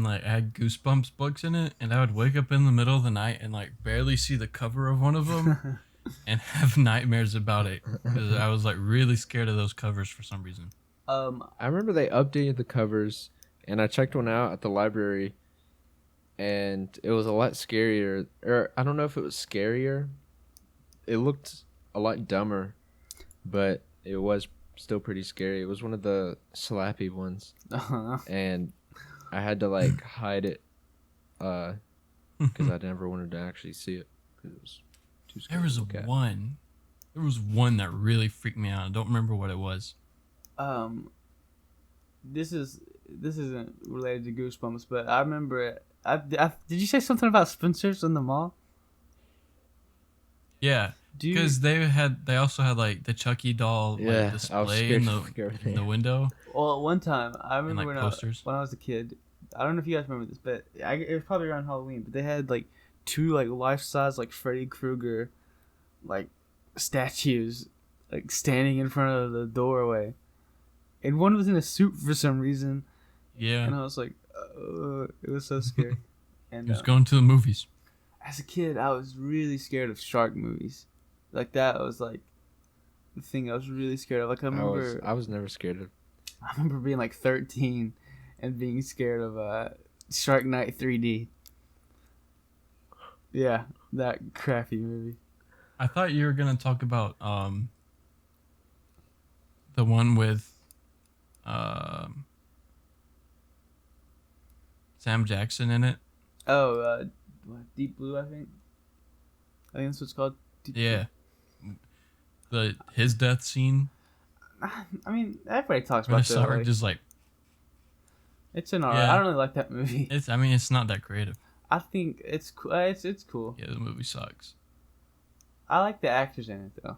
like I had Goosebumps books in it, and I would wake up in the middle of the night and like barely see the cover of one of them, and have nightmares about it because I was like really scared of those covers for some reason. I remember they updated the covers, and I checked one out at the library, and it was a lot scarier. Or I don't know if it was scarier. It looked a lot dumber, but it was still pretty scary. It was one of the slappy ones, and I had to like hide it because I never wanted to actually see it because it was too scary. There was to look at. one. There was one that really freaked me out. I don't remember what it was. This isn't related to Goosebumps, but I remember it. Did you say something about Spencer's in the mall? Yeah, because they also had like the Chucky doll Yeah, like, I was display scared in to look over in the there. window. Well, at one time, I remember like, when posters. I was a kid. I don't know if you guys remember this, but it was probably around Halloween. But they had like two like life-size like Freddy Krueger, like statues, like standing in front of the doorway, and one was in a suit for some reason. Yeah, And I was like, it was so scary. And he was going to the movies. as a kid, I was really scared of shark movies. Like that was like the thing I was really scared of. Like I was never scared of. I remember being like 13 and being scared of Shark Night 3D. Yeah, that crappy movie. I thought you were gonna talk about the one with Sam Jackson in it. Oh, Deep Blue, I think. I think that's what it's called. Deep Yeah, his death scene. Blue. I mean, everybody talks When I about saw her that. just like It's an alright. Yeah. I don't really like that movie. it's not that creative. I think it's cool. It's cool. Yeah, the movie sucks. I like the actors in it though.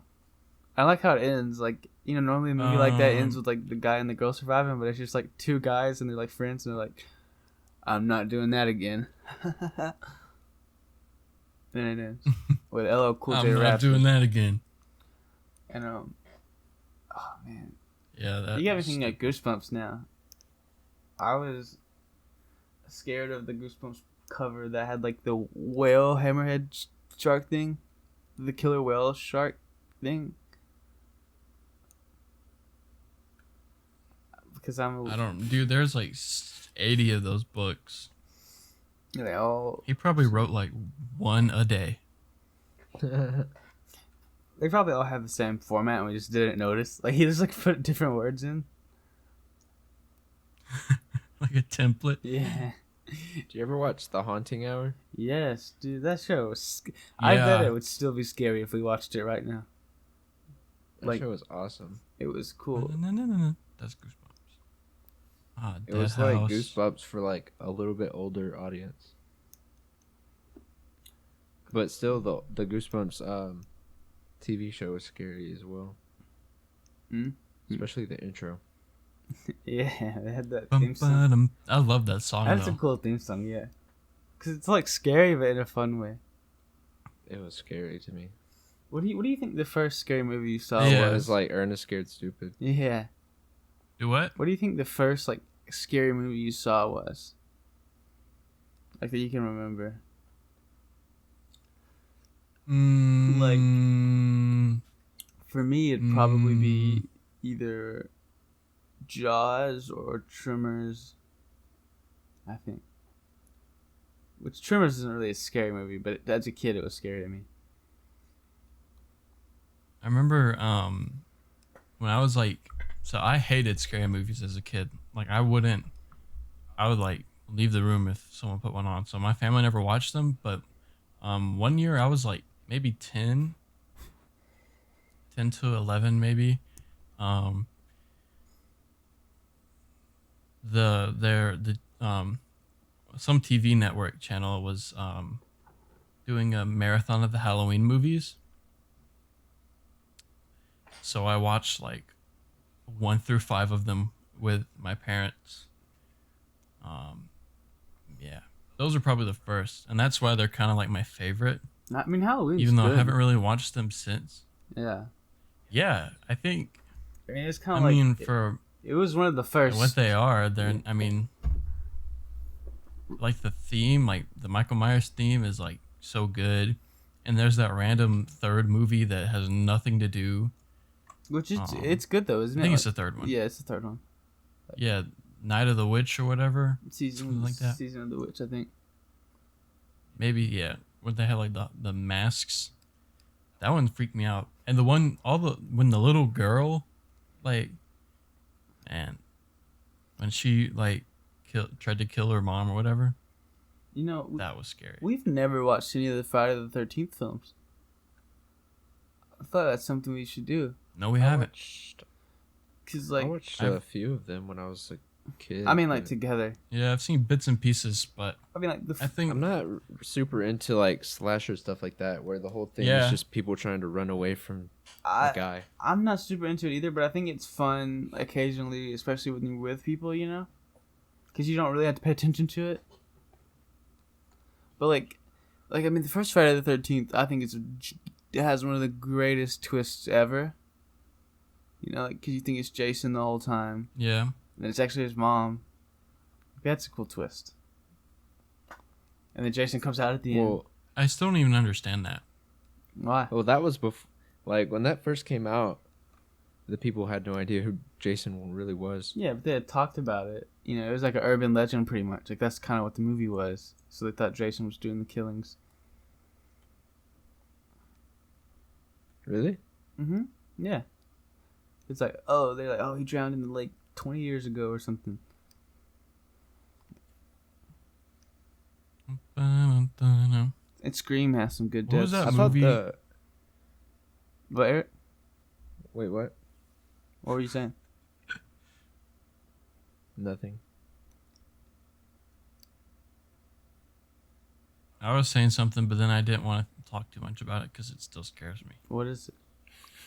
I like how it ends. Like, you know, normally a movie like that ends with like the guy and the girl surviving, but it's just like two guys and they're like friends and they're like, I'm not doing that again. Then it ends with LL Cool J I'm not rapping. doing that again. And oh man, Yeah, that you got me was thinking like Goosebumps now. I was scared of the Goosebumps cover that had like the whale hammerhead shark thing, the killer whale shark thing. Because dude, there's like 80 of those books. They all. He probably wrote like one a day. They probably all have the same format, and we just didn't notice. Like he just like put different words in. Like a template. Yeah. Did you ever watch The Haunting Hour? Yes, dude. That show was. I bet Yeah. it would still be scary if we watched it right now. That Like- show was awesome. It was cool. No. That's Goosebumps. Ah, It was Dead like House. Goosebumps for like a little bit older audience. But still, the Goosebumps TV show was scary as well. Mm? Especially the intro. Yeah, they had that Bum, theme song. ba-dum. I love that song That's though. a cool theme song, yeah. Cause it's like scary, but in a fun way. It was scary to me. What do you think the first scary movie you saw Yeah. It was? was like Ernest Scared Stupid. Yeah. Do what? What do you think the first like scary movie you saw was? Like that you can remember. Like, For me, it'd probably be either Jaws or Tremors. I think. Which Tremors isn't really a scary movie, but as a kid, it was scary to me. I remember when I was like, so I hated scary movies as a kid. Like I would like leave the room if someone put one on. So my family never watched them, but one year I was like maybe 10 to 11 maybe. Some TV network channel was doing a marathon of the Halloween movies. So I watched like 1 through 5 of them with my parents. Yeah, those are probably the first, and that's why they're kind of like my favorite. I mean, Halloween's even though good. I haven't really watched them since. Yeah. Yeah, I think. I mean, it's kind I of like. mean, for It was one of the first. what they are, they're. I mean, like the theme, like the Michael Myers theme, is like so good, and there's that random third movie that has nothing to do. Which is it's good though, isn't it? I think it's Like- the third one. Yeah, it's the third one. Yeah, Night of the Witch or whatever. Season like that. Season of the Witch, I think. Maybe, yeah. When they had like the masks. That one freaked me out. And the one when the little girl, like, man, when she like tried to kill her mom or whatever, You know, that was scary. we've never watched any of the Friday the 13th films. I thought that's something we should do. No, we haven't. Cause I like, watched I've- a few of them when I was a kid. I mean, like but together. Yeah, I've seen bits and pieces, but I mean, like I think I'm not super into like slasher stuff like that, where the whole thing Yeah. is just people trying to run away from a I guy. I'm not super into it either, but I think it's fun occasionally, especially when you're with people, you know, because you don't really have to pay attention to it. But like I mean, the first Friday the 13th, I think it has one of the greatest twists ever. You know, like because you think it's Jason the whole time, yeah. and it's actually his mom. That's a cool twist. And then Jason comes out at the end. Well, I still don't even understand that. Why? that was before. Like when that first came out, the people had no idea who Jason really was. Yeah, but they had talked about it. You know, it was like an urban legend pretty much. Like that's kind of what the movie was. So they thought Jason was doing the killings. Really? Mm-hmm. Yeah. It's like, oh, they're like, oh, he drowned in the lake 20 years ago or something. What And Scream has some good was deaths. that I thought movie? the. But Eric, Wait, what? what were you saying? Nothing. I was saying something, but then I didn't want to talk too much about it because it still scares me. What is it?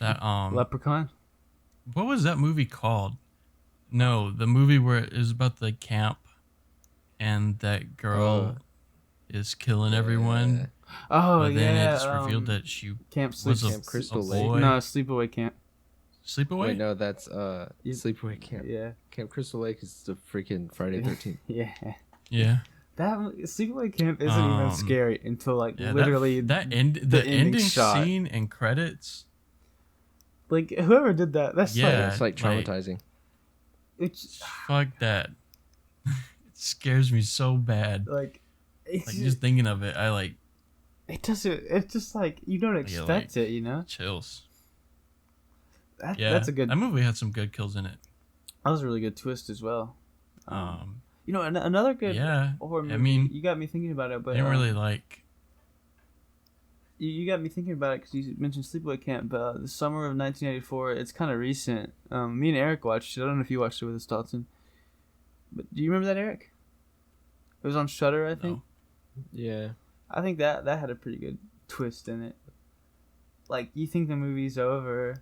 That Leprechaun? what was that movie called? No, the movie where it was about the camp, and that girl is killing everyone. Oh, But then yeah. it's revealed that she Camp was Sleep. a, Camp Crystal a Lake. boy. No, Sleepaway Camp. Sleepaway? Wait, no, that's You- Sleepaway Camp. Yeah. Camp Crystal Lake is the freaking Friday 13th. Yeah. Yeah. That Sleepaway Camp isn't even scary until like Yeah, literally the ending ending shot. scene and credits. like whoever did that. That's Yeah. It's like like- traumatizing. it's Fuck that. It scares me so bad. like it's Like just, just thinking of it, I like it doesn't. It's just like you don't get, expect it. You know. chills. That, Yeah, that's a good. That movie had some good kills in it. That was a really good twist as well. Um, You know, another good yeah. horror movie. I mean, you got me thinking about it, I but didn't really like. you got me thinking about it because you mentioned Sleepaway Camp. But the summer of 1984, it's kind of recent. Me and Eric watched it. I don't know if you watched it with us, Dalton. But do you remember that, Eric? It was on Shudder, I think. Yeah. I think that had a pretty good twist in it. Like, you think the movie's over.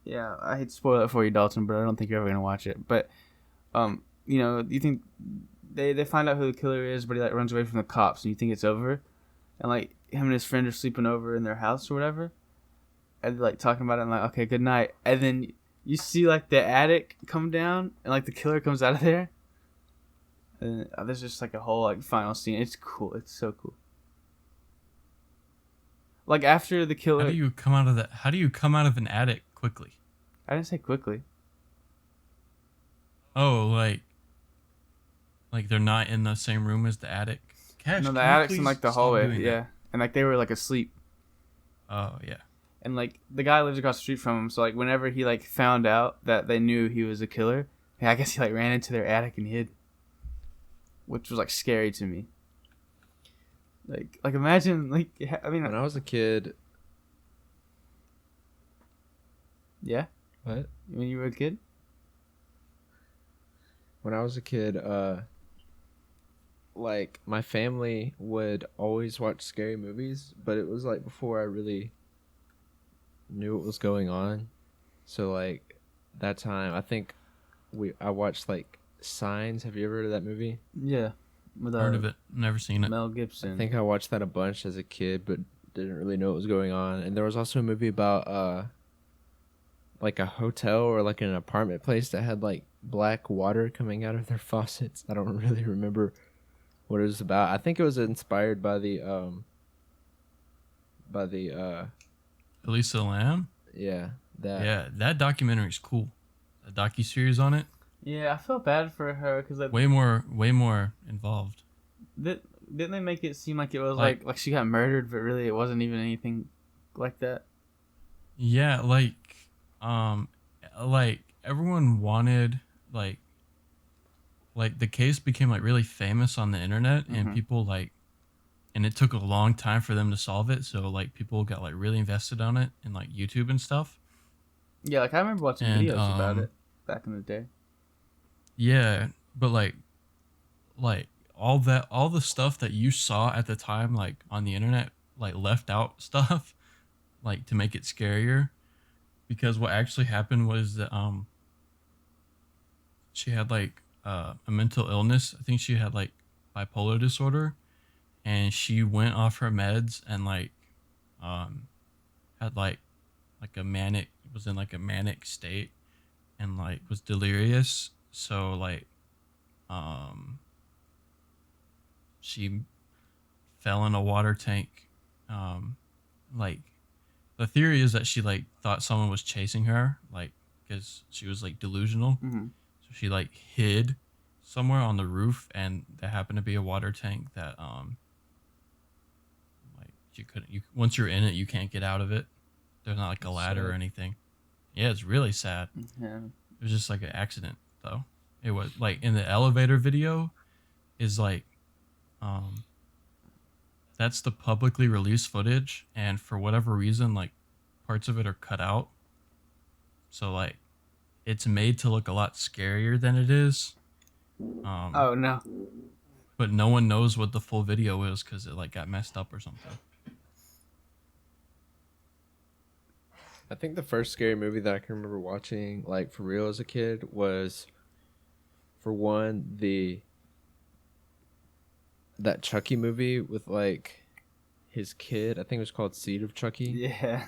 Yeah, I hate to spoil it for you, Dalton, but I don't think you're ever going to watch it. But You know, you think they find out who the killer is, but he like runs away from the cops, and you think it's over, and like him and his friend are sleeping over in their house or whatever, and they're like talking about it, and like, okay, good night, and then you see like the attic come down, and like the killer comes out of there, and there's just like a whole like final scene. It's cool. It's so cool. Like after the killer, How do you come out of that? How do you come out of an attic quickly? I didn't say quickly. Oh, like they're not in the same room as the attic. Cash, No, the can you attic's in please like the stop hallway. doing Yeah, that? and like they were like asleep, Oh yeah. and like the guy lives across the street from him. So like whenever he like found out that they knew he was a killer, I guess he like ran into their attic and hid, which was like scary to me. Like imagine like I mean When I was a kid, yeah. what? When you were a kid? When I was a kid, like my family would always watch scary movies, but it was like before I really knew what was going on. So like that time, I think I watched like Signs. Have you ever heard of that movie? Yeah. With Heard of it. Never seen it. Mel Gibson. I think I watched that a bunch as a kid, but didn't really know what was going on. And there was also a movie about like a hotel or like an apartment place that had like black water coming out of their faucets. I don't really remember what it was about. I think it was inspired by the Elisa Lamb. yeah, that. Yeah, that documentary's cool. A docu-series on it. Yeah, I felt bad for her because like, Way more involved. didn't they make it seem like it was Like- like she got murdered, but really it wasn't even anything like that. Yeah, like everyone wanted like the case became like really famous on the internet, and Mhm. people and it took a long time for them to solve it, so like people got like really invested on it in like YouTube and stuff. Yeah, like I remember watching And, videos about it back in the day. Yeah, but like all the stuff that you saw at the time like on the internet like left out stuff like to make it scarier, because what actually happened was that she had like a mental illness. I think she had like bipolar disorder, and she went off her meds and like had like a manic was in like a manic state and like was delirious. So like she fell in a water tank. Like the theory is that she like thought someone was chasing her, like because she was like delusional. Mm-hmm. So she like hid somewhere on the roof, and there happened to be a water tank that like you once you're in it you can't get out of it. There's not like a ladder or anything. Yeah, it's really sad. Yeah. It was just like an accident though. It was like in the elevator video is like that's the publicly released footage, and for whatever reason like parts of it are cut out. So like it's made to look a lot scarier than it is. Oh no. But no one knows what the full video is because it like got messed up or something. I think the first scary movie that I can remember watching, like for real as a kid, was, for one, that Chucky movie with like his kid. I think it was called Seed of Chucky. Yeah.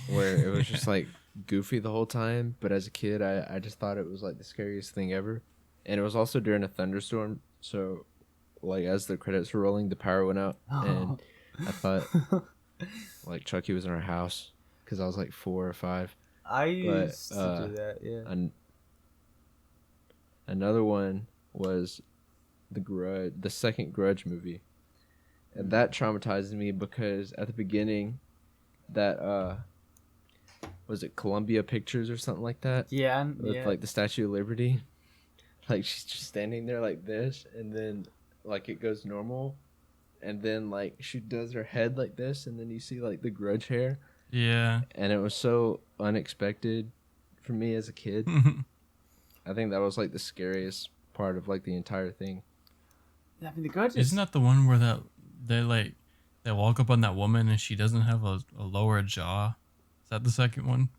Where it was just like goofy the whole time. But as a kid, I just thought it was like the scariest thing ever. And it was also during a thunderstorm. So like as the credits were rolling, the power went out. And I thought like Chucky was in our house because I was like 4 or 5. I used to do that, yeah. Another one was the second Grudge movie. And that traumatized me because at the beginning, that was it Columbia Pictures or something like that? Yeah, With like the Statue of Liberty. Like she's just standing there like this, and then like it goes normal, and then like she does her head like this, and then you see like the Grudge hair. Yeah. And it was so unexpected for me as a kid. I think that was like the scariest part of like the entire thing. I mean, the Grudge Isn't that the one where they walk up on that woman and she doesn't have a lower jaw? Is that the second one?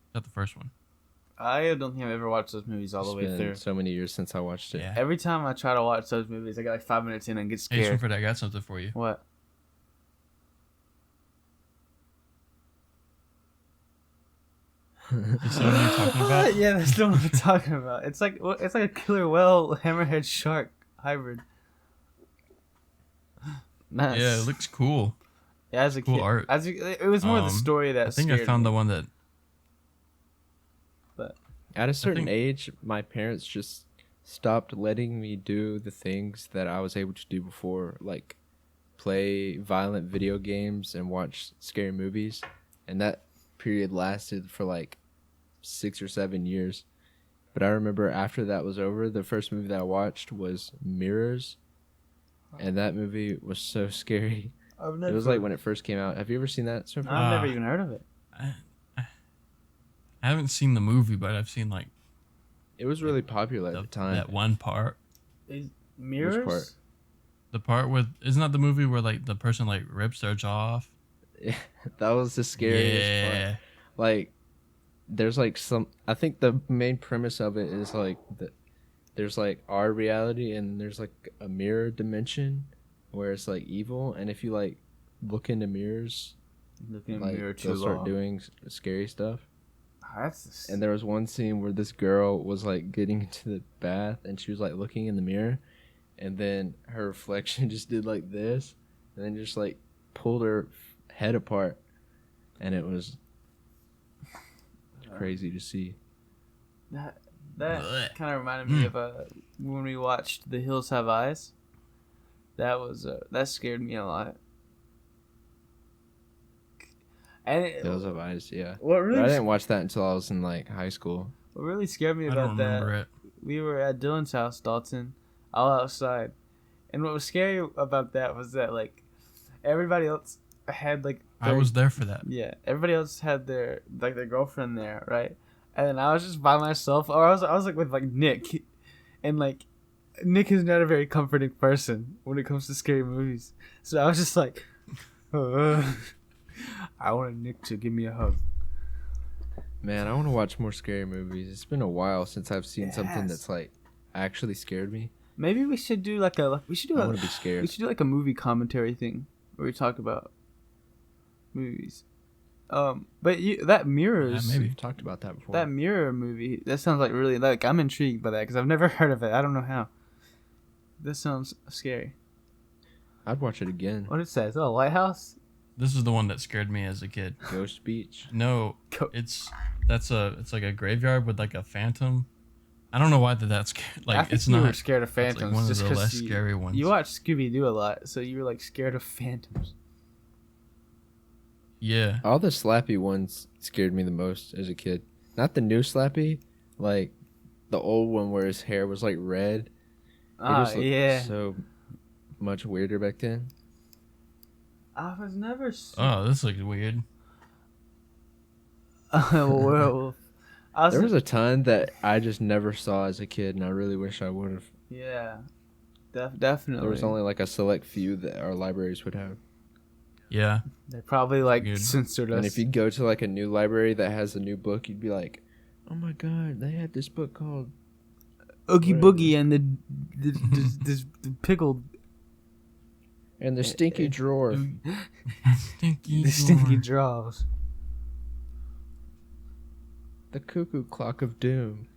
Is that the first one? I don't think I've ever watched those movies all the way been through. so many years since I watched it. Yeah. Every time I try to watch those movies, I get like 5 minutes in and get Hey, scared. Swinford, I got something for you. What? You see what I'm talking about? Yeah, that's the one I'm talking about. It's like a killer whale hammerhead shark hybrid. Nice. Yeah, it looks cool. Yeah, as a cool kid, art. It was more the story that I think scared I found me. the one that. But At a certain think- age, my parents just stopped letting me do the things that I was able to do before, like play violent video games and watch scary movies. And that period lasted for like 6 or 7 years. But I remember after that was over, the first movie that I watched was Mirrors. And that movie was so scary. It was like when it first came out. Have you ever seen that? I've never even heard of it. I haven't seen the movie, but I've seen like It was really popular at the time. that one part. Mirrors? Which part? The part with isn't that the movie where like the person like rips their jaw off? That was the scariest part. Like, there's like I think the main premise of it is like there's like our reality and there's like a mirror dimension where it's like evil, and if you like look into mirrors, Looking like mirror too they'll start long. doing scary stuff. That's And there was one scene where this girl was like getting into the bath and she was like looking in the mirror, and then her reflection just did like this, and then just like pulled her head apart, and it was crazy to see. that Blech. kind of reminded me of when we watched The Hills Have Eyes. That was that scared me a lot. And Those have eyes, yeah. what But I really didn't watch that until I was in like high school. what really scared me I about don't that, remember it. we were at Dylan's house, Dalton, all outside, and what was scary about that was that like everybody else had like I was there for that. yeah, everybody else had their girlfriend there, right? And then I was just by myself, or I was like with like Nick, and like Nick is not a very comforting person when it comes to scary movies. So I was just like, I wanted Nick to give me a hug. Man, I want to watch more scary movies. It's been a while since I've seen something Yes. that's like actually scared me. Maybe we should do like a I want to be scared. we should do like a movie commentary thing where we talk about movies. But that Mirrors, maybe. We've talked about that before. that Mirror movie, that sounds like really like I'm intrigued by that because I've never heard of it. I don't know how. This sounds scary. I'd watch it again. What it says? Oh, lighthouse. This is the one that scared me as a kid. Ghost Beach. No, it's like a graveyard with like a phantom. I don't know why that's like I think it's you were not scared of it's phantoms. like one of just the 'cause less scary ones. You watch Scooby Doo a lot, so you were like scared of phantoms. Yeah. All the Slappy ones scared me the most as a kid. Not the new Slappy, like the old one where his hair was like red. It just looked Yeah. so much weirder back then. I was never. Oh, this looks weird. Well, I was, There was a ton that I just never saw as a kid, and I really wish I would have. yeah, definitely. There was only like a select few that our libraries would have. Yeah. They probably like Weird. censored us. And if you go to like a new library that has a new book, you'd be like, "Oh my god, they had this book called." Oogie whatever. Boogie and the pickled And the stinky drawer. Stinky. the stinky drawer. draws. The cuckoo clock of doom.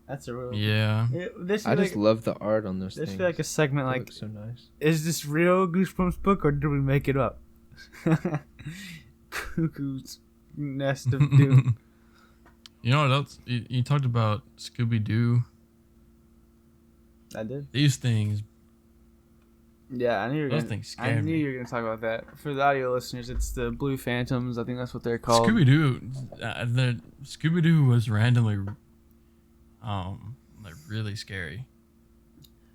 That's a real. Yeah. This I feel just like, love the art on those this things. feel like a segment They like, look so nice. is this real Goosebumps book or did we make it up? Cuckoo's Nest of Doom. You know what else? You talked about Scooby Doo. I did. These things. Yeah, I knew you were Those gonna. things I scare knew me. you were gonna talk about that. For the audio listeners, it's the Blue Phantoms. I think that's what they're called. Scooby Doo. The Scooby Doo was randomly, like really scary.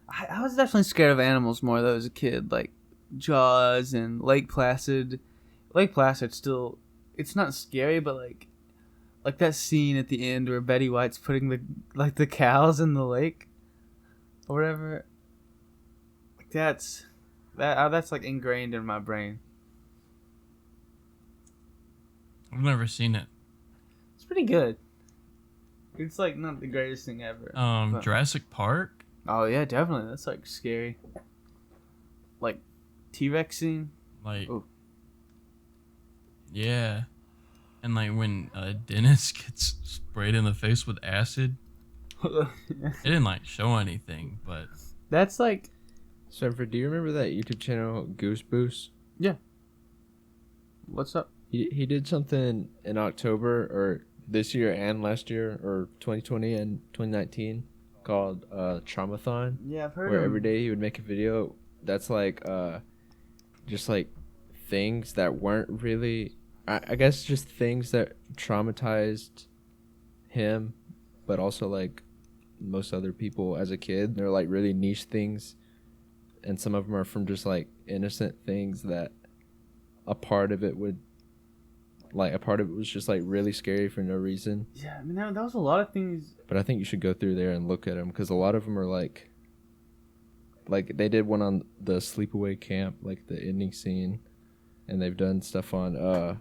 I was definitely scared of animals more though as a kid, like Jaws and Lake Placid. Lake Placid still, it's not scary, but like that scene at the end where Betty White's putting the cows in the lake, or whatever. Like that's like ingrained in my brain. I've never seen it. It's pretty good. It's like not the greatest thing ever. But... Jurassic Park. Oh yeah, definitely. That's like scary. Like T-Rex scene. Like. Ooh. Yeah, and like when Dennis gets sprayed in the face with acid. It didn't like show anything, but that's like. Sanford, do you remember that YouTube channel Goose Boost? Yeah. What's up? He did something in October or this year and last year or 2020 and 2019 called Traumathon. Yeah, I've heard. Where every day he would make a video that's like just like things that weren't really, I guess, just things that traumatized him, but also like most other people as a kid. They're like really niche things, and some of them are from just like innocent things that a part of it was just like really scary for no reason. Yeah, I mean that was a lot of things. But I think you should go through there and look at them, because a lot of them are like they did one on the sleepaway camp, like the ending scene, and they've done stuff on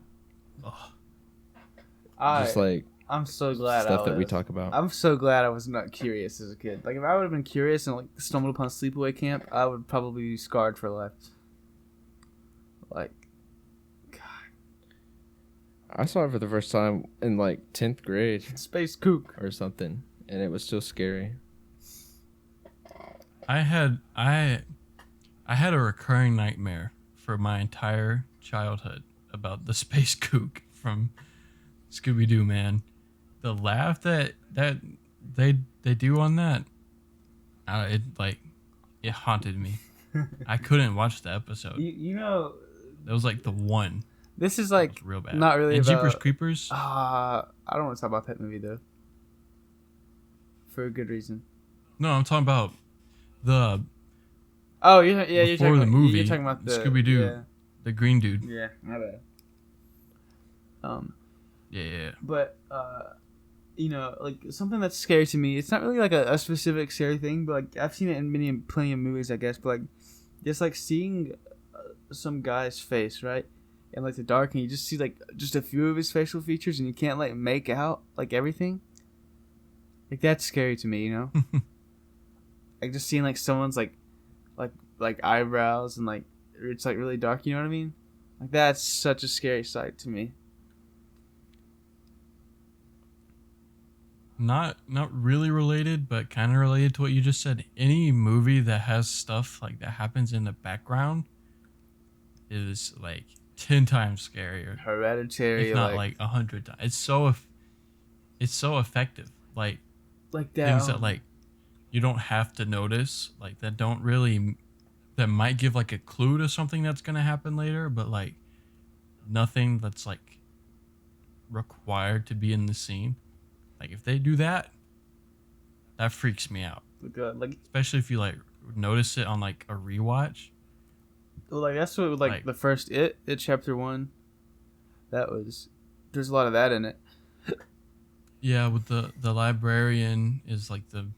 just like I'm so glad stuff that we talk about. I'm so glad I was not curious as a kid. Like if I would have been curious and like stumbled upon sleepaway camp, I would probably be scarred for life. Like, God. I saw it for the first time in like 10th grade Space Kook or something, and it was still scary. I had a recurring nightmare for my entire childhood about the space kook from Scooby-Doo, man. The laugh that they do on that, it haunted me. I couldn't watch the episode. You know, that was like the one. This is like real bad. Not really and about Jeepers Creepers. I don't want to talk about that movie though. For a good reason. No, I'm talking about the. Oh yeah, you're talking the about, movie. You're talking about the Scooby-Doo, yeah. the green dude. Yeah, my bad. Yeah. But you know, like something that's scary to me. It's not really like a specific scary thing, but like I've seen it in plenty of movies, I guess. But like, just like seeing some guy's face, right, in like the dark, and you just see like just a few of his facial features, and you can't like make out like everything. Like that's scary to me, you know. Like just seeing like someone's like eyebrows and like it's like really dark. You know what I mean? Like that's such a scary sight to me. Not really related, but kind of related to what you just said. Any movie that has stuff like that happens in the background is like 10 times scarier. Hereditary, if not like 100 times. It's so effective. Like that, things that like you don't have to notice, like that might give like a clue to something that's gonna happen later, but like nothing that's like required to be in the scene. Like if they do that, that freaks me out. Like especially if you like notice it on like a rewatch. Well, like that's what like the first It Chapter 1. There's a lot of that in it. Yeah, with the librarian is like the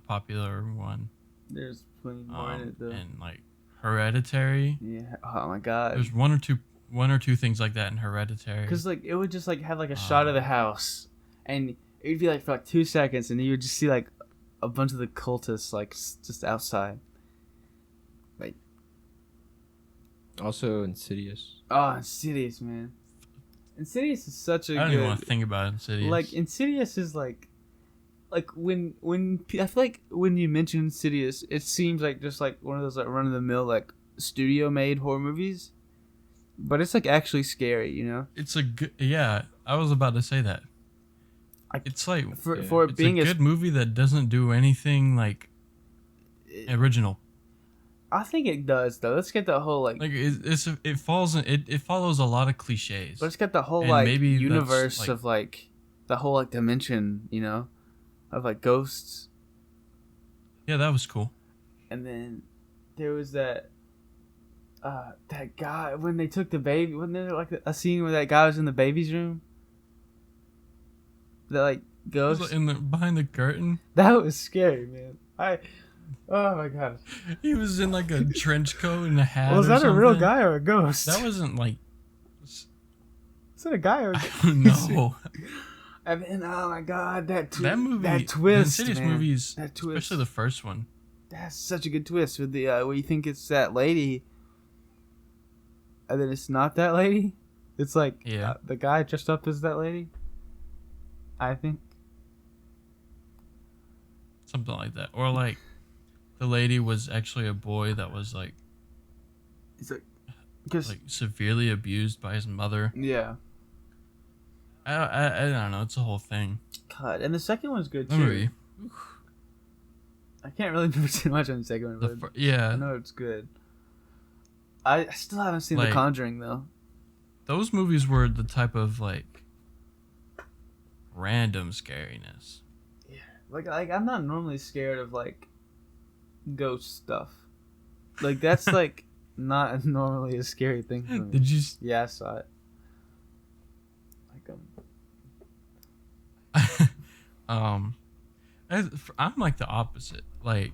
popular one. There's plenty more in it though. And like Hereditary. Yeah. Oh my God. There's one or two things like that in Hereditary. Because like it would just like have like a shot of the house, and it would be like for like 2 seconds, and you would just see like a bunch of the cultists like just outside. Like. Also Insidious. Oh, Insidious, man. Insidious is such a I don't good. even want to think about Insidious. Like Insidious is like when I feel like when you mention Insidious, it seems like just like one of those like run of the mill like studio made horror movies. But it's like actually scary, you know. It's a good, yeah. I was about to say that. It's like for it's being a good movie that doesn't do anything like original. I think it does though. Let's get the whole like it follows a lot of cliches. But it's got the whole and like maybe universe like, of like the whole like dimension, you know, of like ghosts. Yeah, that was cool. And then there was that guy when they took the baby. Wasn't there like a scene where that guy was in the baby's room? That like ghost behind the curtain. That was scary, man. Oh my God. He was in like a trench coat and a hat. Was that a real guy or a ghost? That wasn't like. Is that a guy or a ghost? No. And oh my god, that movie, that twist, the Insidious man. movies, That twist. especially the first one. That's such a good twist with the where you think it's that lady, and then it's not that lady. It's like the guy dressed up as that lady. I think something like that, or like the lady was actually a boy that was like, it's like severely abused by his mother. Yeah. I don't know. It's a whole thing. God, and the second one's good too. I can't really remember too much on the second one, but I know it's good. I still haven't seen The Conjuring though. Those movies were the type of like random scariness. Yeah, like I'm not normally scared of like ghost stuff. Like that's like not normally a scary thing for me. Did you? Yeah, I saw it. I'm like the opposite. Like,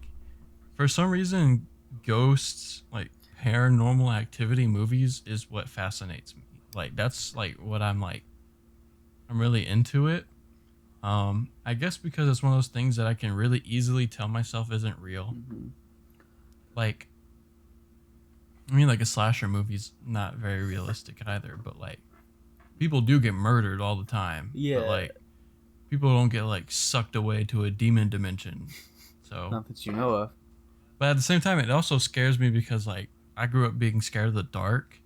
for some reason, ghosts, like paranormal activity movies, is what fascinates me. Like, that's like what I'm really into it. I guess because it's one of those things that I can really easily tell myself isn't real. Mm-hmm. Like, I mean, like a slasher movie's not very realistic either, but like, people do get murdered all the time. Yeah. But like, people don't get like sucked away to a demon dimension. So not that you know of. But at the same time, it also scares me because like I grew up being scared of the dark.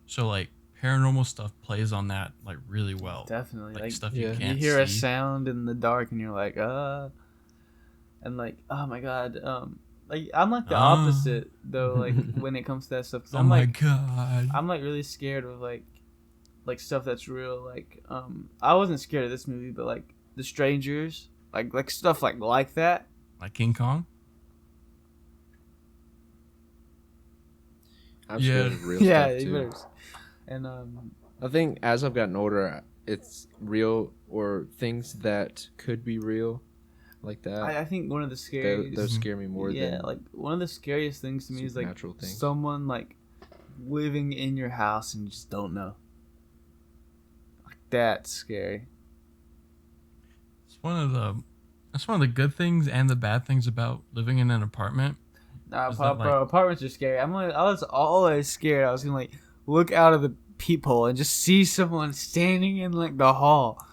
So like paranormal stuff plays on that like really well. Definitely. Like stuff you can't see. You hear a sound in the dark and you're like, and like, oh my god, like I'm like the opposite though, like when it comes to that stuff. Oh my god. I'm like really scared of like stuff that's real. Like I wasn't scared of this movie, but like The Strangers, like stuff like that. Like King Kong. I'm scared of real stuff too. And I think as I've gotten older, it's real or things that could be real, like that. I think one of the scariest. Those scare me more than. Yeah, like one of the scariest things to me is like someone like living in your house and you just don't know. Like that's scary. That's one of the good things and the bad things about living in an apartment. Nah, bro, apartments are scary. I was always scared. I was gonna like look out of the peephole and just see someone standing in like the hall,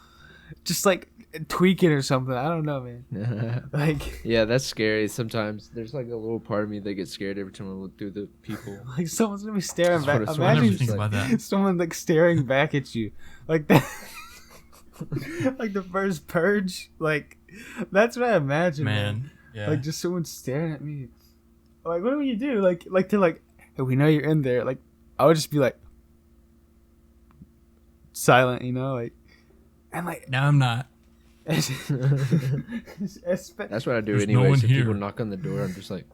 just like tweaking or something. I don't know, man. Like, yeah, that's scary. Sometimes there's like a little part of me that gets scared every time I look through the peephole. Like someone's gonna be staring back. Imagine about that. Someone like staring back at you, like that. Like the first Purge. Like that's what I imagine, man. Yeah. Like just someone staring at me. Like, what do you do? Like they're like, hey, we know you're in there. Like, I would just be like, silent, you know, like, and like. No, I'm not. That's what I do anyway. No people knock on the door, I'm just like.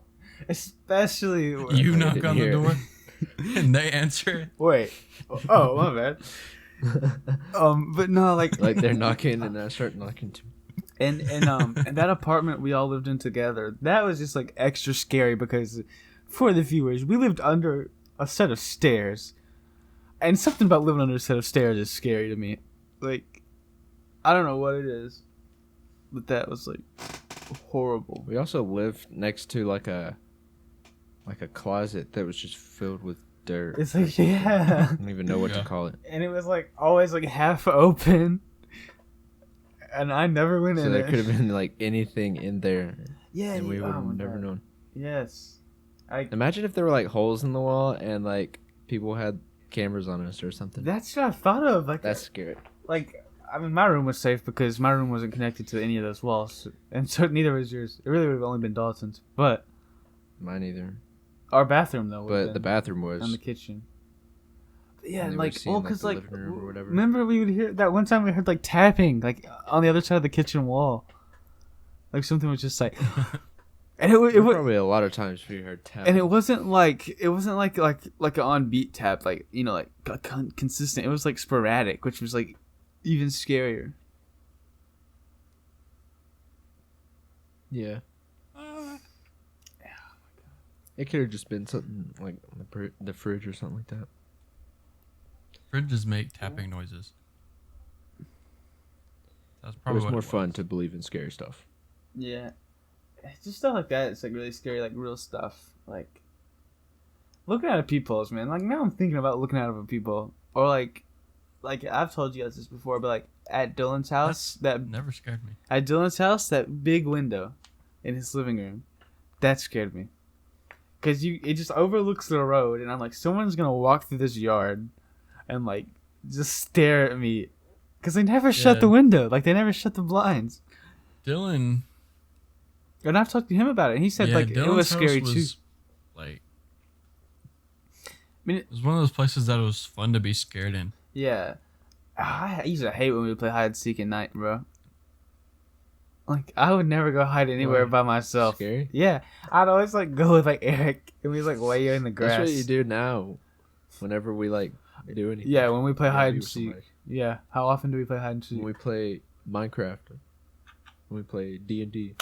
Especially. You knock on the door, and they answer. Wait. Oh, my bad. But no, like they're knocking, and I start knocking too. And that apartment we all lived in together, that was just like extra scary because for the viewers, we lived under a set of stairs. And something about living under a set of stairs is scary to me. Like, I don't know what it is, but that was like horrible. We also lived next to like a closet that was just filled with dirt. It's like, yeah. I don't even know what to call it. And it was like always like half open. And I never went in. So there could have been like anything in there. Yeah, and we would have never known. Yes. Imagine if there were like holes in the wall and like people had cameras on us or something. That's what I thought of. Like that's scary. Like, I mean, my room was safe because my room wasn't connected to any of those walls, and so neither was yours. It really would have only been Dalton's, but mine either. Our bathroom though. But the bathroom was. And the kitchen. Yeah, and like, well, because like, remember we would hear that one time we heard like tapping like on the other side of the kitchen wall, like something was just like, and it was probably a lot of times we heard tapping, and it wasn't like an on beat tap, like, you know, like consistent. It was like sporadic, which was like even scarier. Yeah. It could have just been something like the fridge or something like that. Fridges make tapping noises. That's But probably it's what more it fun was. to believe in scary stuff. Yeah. It's just stuff like that. It's like really scary, like real stuff. Like looking at a peepholes, man. Like now I'm thinking about looking out of a peephole. Or like I've told you guys this before, but like at Dylan's house, Never scared me. at Dylan's house, that big window in his living room, that scared me. Cause it just overlooks the road, and I'm like, someone's gonna walk through this yard, and like just stare at me, cause they never shut the window, like they never shut the blinds. Dylan. And I've talked to him about it, and he said like Dylan's it was scary house too. was, like, I mean, it was one of those places that was fun to be scared in. yeah. I used to hate when we would play hide and seek at night, bro. Like I would never go hide anywhere by myself. Scary? Yeah, I'd always like go with like Eric, and we like lay in the grass. That's what you do now. Whenever we like do anything. Yeah, when we play hide be and with seek. somebody. Yeah, how often do we play hide and seek? When we play Minecraft. When we play D&D.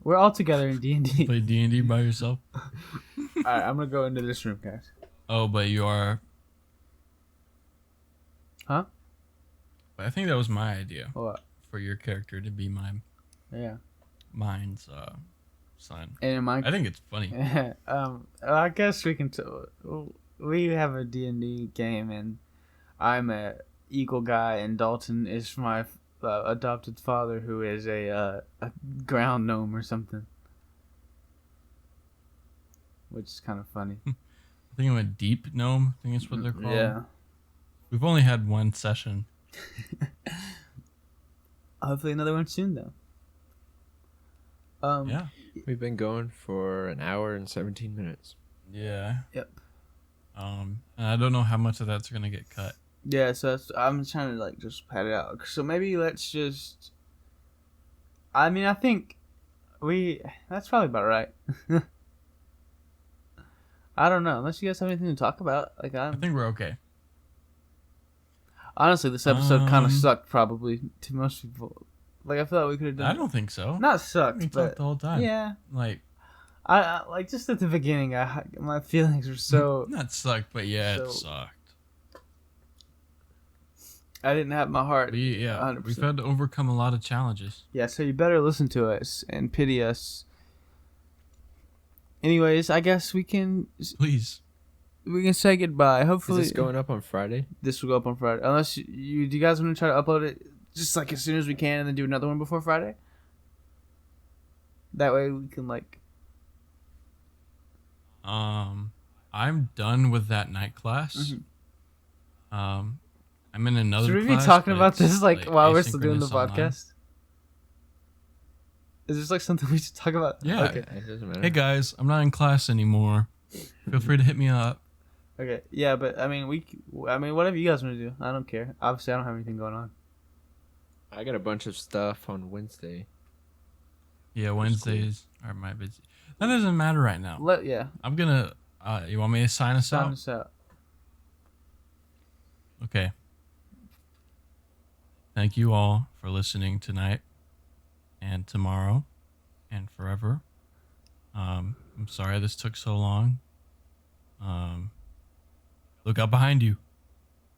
We're all together in D&D. Play D&D by yourself. All right, I'm gonna go into this room, guys. Oh, but you are. Huh? But I think that was my idea What? for your character to be Yeah. mine's son. And in my, I think it's funny. I guess we can. We have a D&D game, and I'm a eagle guy, and Dalton is my adopted father, who is a ground gnome or something, which is kind of funny. I think I'm a deep gnome. I think that's what they're called. Yeah. We've only had one session. Hopefully another one soon, though. Yeah. We've been going for an hour and 17 minutes. Yeah. Yep. And I don't know how much of that's gonna get cut. Yeah, so I'm trying to like just pad it out. So maybe let's just. I mean, I think that's probably about right. I don't know, unless you guys have anything to talk about. Like I think we're okay. Honestly, this episode kind of sucked, probably to most people. Like I feel like we could have done. I don't think so. Not sucked, We but talked the whole time. yeah. Like I like just at the beginning. My feelings were so. not sucked, but yeah, it So- sucked. I didn't have my heart. We've 100%. had to overcome a lot of challenges. Yeah, so you better listen to us and pity us. Anyways, I guess we can Please. say goodbye. Hopefully, Is this going up on Friday? this will go up on Friday. Unless do you guys want to try to upload it just like as soon as we can, and then do another one before Friday? That way we can like. I'm done with that night class. I'm in another Should we be class, talking but about it's, this like while we're still doing the asynchronous online. podcast? Is this like something we should talk about? Yeah. Okay. It doesn't matter. Hey guys, I'm not in class anymore. Feel free to hit me up. Okay. Yeah, but I mean, whatever you guys want to do, I don't care. Obviously, I don't have anything going on. I got a bunch of stuff on Wednesday. Yeah, Wednesdays are my busy. That doesn't matter right now. Yeah. I'm gonna. You want me to sign us Sound out? us out. Okay. Thank you all for listening tonight and tomorrow and forever. I'm sorry this took so long. Look out behind you.